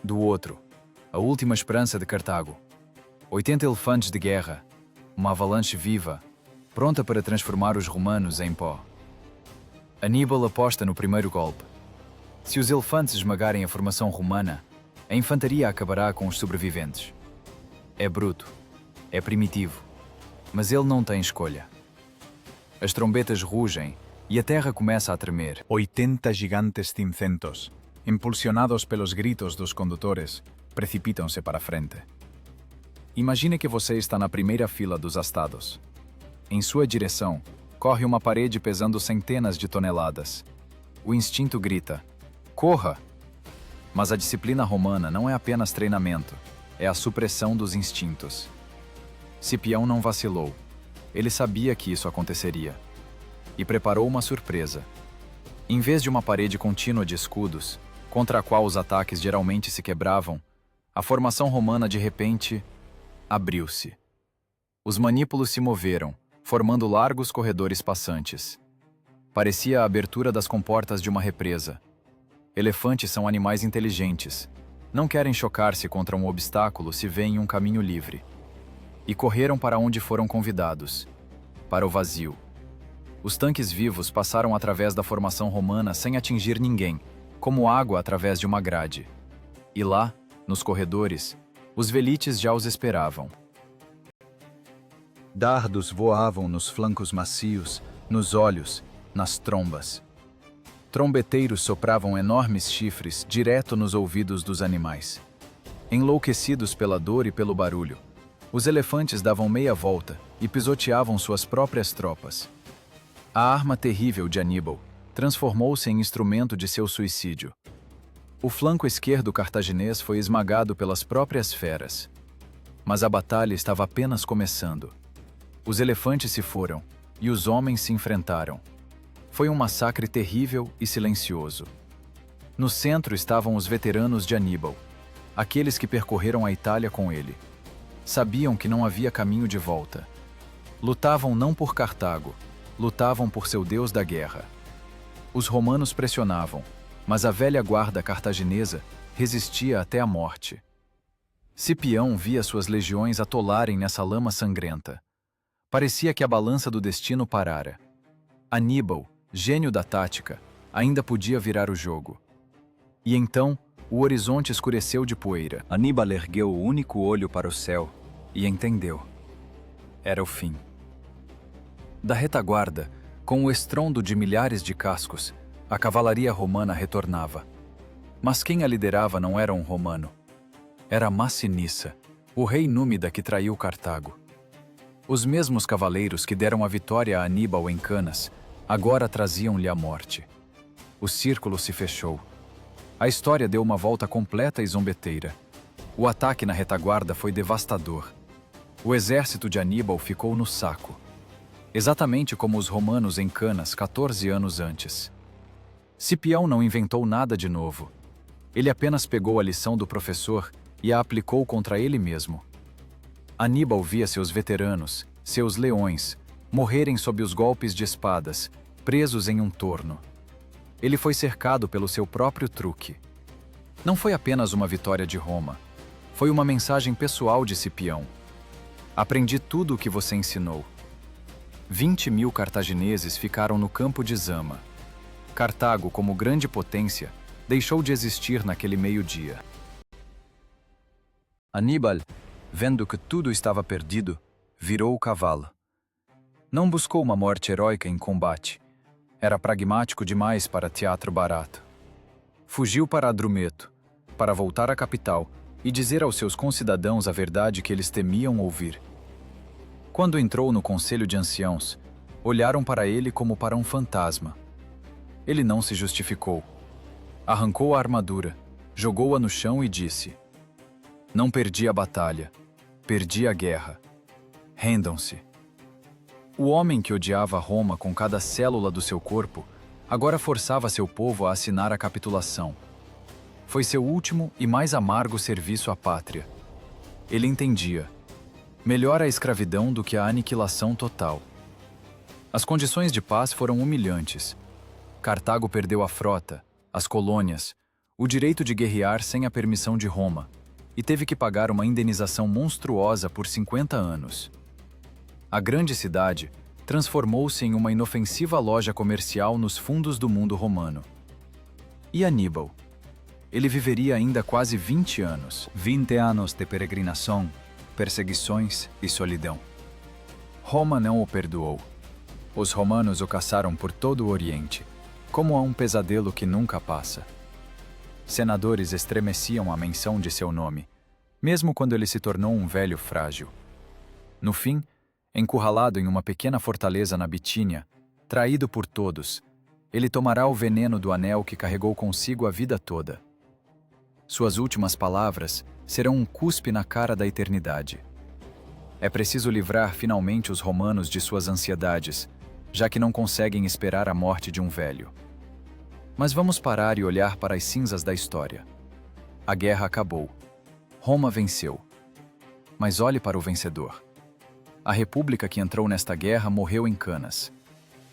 Do outro, a última esperança de Cartago. 80 elefantes de guerra, uma avalanche viva, pronta para transformar os romanos em pó. Aníbal aposta no primeiro golpe. Se os elefantes esmagarem a formação romana, a infantaria acabará com os sobreviventes. É bruto, é primitivo, mas ele não tem escolha. As trombetas rugem e a terra começa a tremer. 80 gigantes cincentos, impulsionados pelos gritos dos condutores, precipitam-se para a frente. Imagine que você está na primeira fila dos astados. Em sua direção, corre uma parede pesando centenas de toneladas. O instinto grita: corra! Mas a disciplina romana não é apenas treinamento, é a supressão dos instintos. Cipião não vacilou. Ele sabia que isso aconteceria. E preparou uma surpresa. Em vez de uma parede contínua de escudos, contra a qual os ataques geralmente se quebravam, a formação romana de repente abriu-se. Os manípulos se moveram, formando largos corredores passantes. Parecia a abertura das comportas de uma represa. Elefantes são animais inteligentes. Não querem chocar-se contra um obstáculo se veem um caminho livre. E correram para onde foram convidados, para o vazio. Os tanques vivos passaram através da formação romana sem atingir ninguém, como água através de uma grade. E lá, nos corredores, os velites já os esperavam. Dardos voavam nos flancos macios, nos olhos, nas trombas. Trombeteiros sopravam enormes chifres direto nos ouvidos dos animais. Enlouquecidos pela dor e pelo barulho, os elefantes davam meia volta e pisoteavam suas próprias tropas. A arma terrível de Aníbal transformou-se em instrumento de seu suicídio. O flanco esquerdo cartaginês foi esmagado pelas próprias feras. Mas a batalha estava apenas começando. Os elefantes se foram, e os homens se enfrentaram. Foi um massacre terrível e silencioso. No centro estavam os veteranos de Aníbal, aqueles que percorreram a Itália com ele. Sabiam que não havia caminho de volta. Lutavam não por Cartago, lutavam por seu deus da guerra. Os romanos pressionavam, mas a velha guarda cartaginesa resistia até a morte. Cipião via suas legiões atolarem nessa lama sangrenta. Parecia que a balança do destino parara. Aníbal, gênio da tática, ainda podia virar o jogo. E então, o horizonte escureceu de poeira. Aníbal ergueu o único olho para o céu E entendeu. Era o fim. Da retaguarda, com o estrondo de milhares de cascos, a cavalaria romana retornava. Mas quem a liderava não era um romano. Era Massinissa, o rei númida que traiu Cartago. Os mesmos cavaleiros que deram a vitória a Aníbal em Canas agora traziam-lhe a morte. O círculo se fechou. A história deu uma volta completa e zombeteira. O ataque na retaguarda foi devastador. O exército de Aníbal ficou no saco. Exatamente como os romanos em Canas 14 anos antes. Cipião não inventou nada de novo. Ele apenas pegou a lição do professor e a aplicou contra ele mesmo. Aníbal via seus veteranos, seus leões, morrerem sob os golpes de espadas, presos em um torno. Ele foi cercado pelo seu próprio truque. Não foi apenas uma vitória de Roma. Foi uma mensagem pessoal de Cipião. Aprendi tudo o que você ensinou. 20.000 cartagineses ficaram no campo de Zama. Cartago, como grande potência, deixou de existir naquele meio-dia. Aníbal, vendo que tudo estava perdido, virou o cavalo. Não buscou uma morte heróica em combate. Era pragmático demais para teatro barato. Fugiu para Adrumeto, para voltar à capital e dizer aos seus concidadãos a verdade que eles temiam ouvir. Quando entrou no conselho de anciãos, olharam para ele como para um fantasma. Ele não se justificou. Arrancou a armadura, jogou-a no chão e disse: "Não perdi a batalha, perdi a guerra. Rendam-se." O homem que odiava Roma com cada célula do seu corpo, agora forçava seu povo a assinar a capitulação. Foi seu último e mais amargo serviço à pátria. Ele entendia: melhor a escravidão do que a aniquilação total. As condições de paz foram humilhantes. Cartago perdeu a frota, as colônias, o direito de guerrear sem a permissão de Roma, e teve que pagar uma indenização monstruosa por 50 anos. A grande cidade transformou-se em uma inofensiva loja comercial nos fundos do mundo romano. E Aníbal? Ele viveria ainda quase 20 anos. 20 anos de peregrinação, perseguições e solidão. Roma não o perdoou. Os romanos o caçaram por todo o Oriente, como a um pesadelo que nunca passa. Senadores estremeciam à menção de seu nome, mesmo quando ele se tornou um velho frágil. No fim, encurralado em uma pequena fortaleza na Bitínia, traído por todos, ele tomará o veneno do anel que carregou consigo a vida toda. Suas últimas palavras serão um cuspe na cara da eternidade. É preciso livrar finalmente os romanos de suas ansiedades, já que não conseguem esperar a morte de um velho. Mas vamos parar e olhar para as cinzas da história. A guerra acabou. Roma venceu. Mas olhe para o vencedor. A república que entrou nesta guerra morreu em Canas.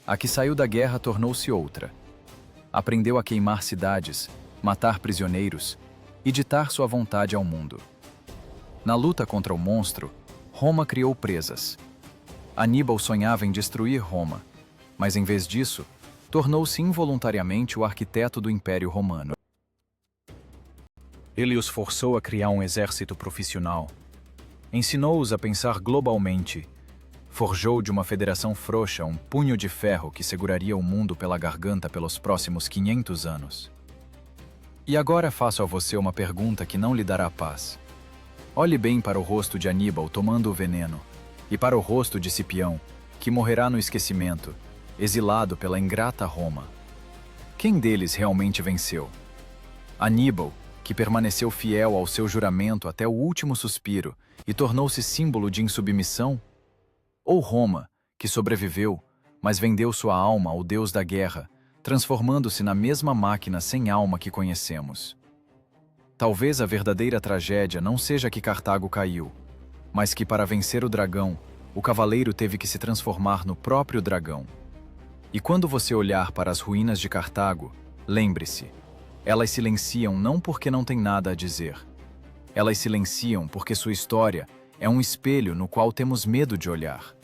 A que saiu da guerra tornou-se outra. Aprendeu a queimar cidades, matar prisioneiros e ditar sua vontade ao mundo. Na luta contra o monstro, Roma criou presas. Aníbal sonhava em destruir Roma, mas em vez disso, tornou-se involuntariamente o arquiteto do Império Romano. Ele os forçou a criar um exército profissional. Ensinou-os a pensar globalmente. Forjou de uma federação frouxa um punho de ferro que seguraria o mundo pela garganta pelos próximos 500 anos. E agora faço a você uma pergunta que não lhe dará paz. Olhe bem para o rosto de Aníbal tomando o veneno, e para o rosto de Cipião, que morrerá no esquecimento, exilado pela ingrata Roma. Quem deles realmente venceu? Aníbal, que permaneceu fiel ao seu juramento até o último suspiro e tornou-se símbolo de insubmissão? Ou Roma, que sobreviveu, mas vendeu sua alma ao deus da guerra, transformando-se na mesma máquina sem alma que conhecemos? Talvez a verdadeira tragédia não seja que Cartago caiu, mas que para vencer o dragão, o cavaleiro teve que se transformar no próprio dragão. E quando você olhar para as ruínas de Cartago, lembre-se, elas silenciam não porque não têm nada a dizer. Elas silenciam porque sua história é um espelho no qual temos medo de olhar.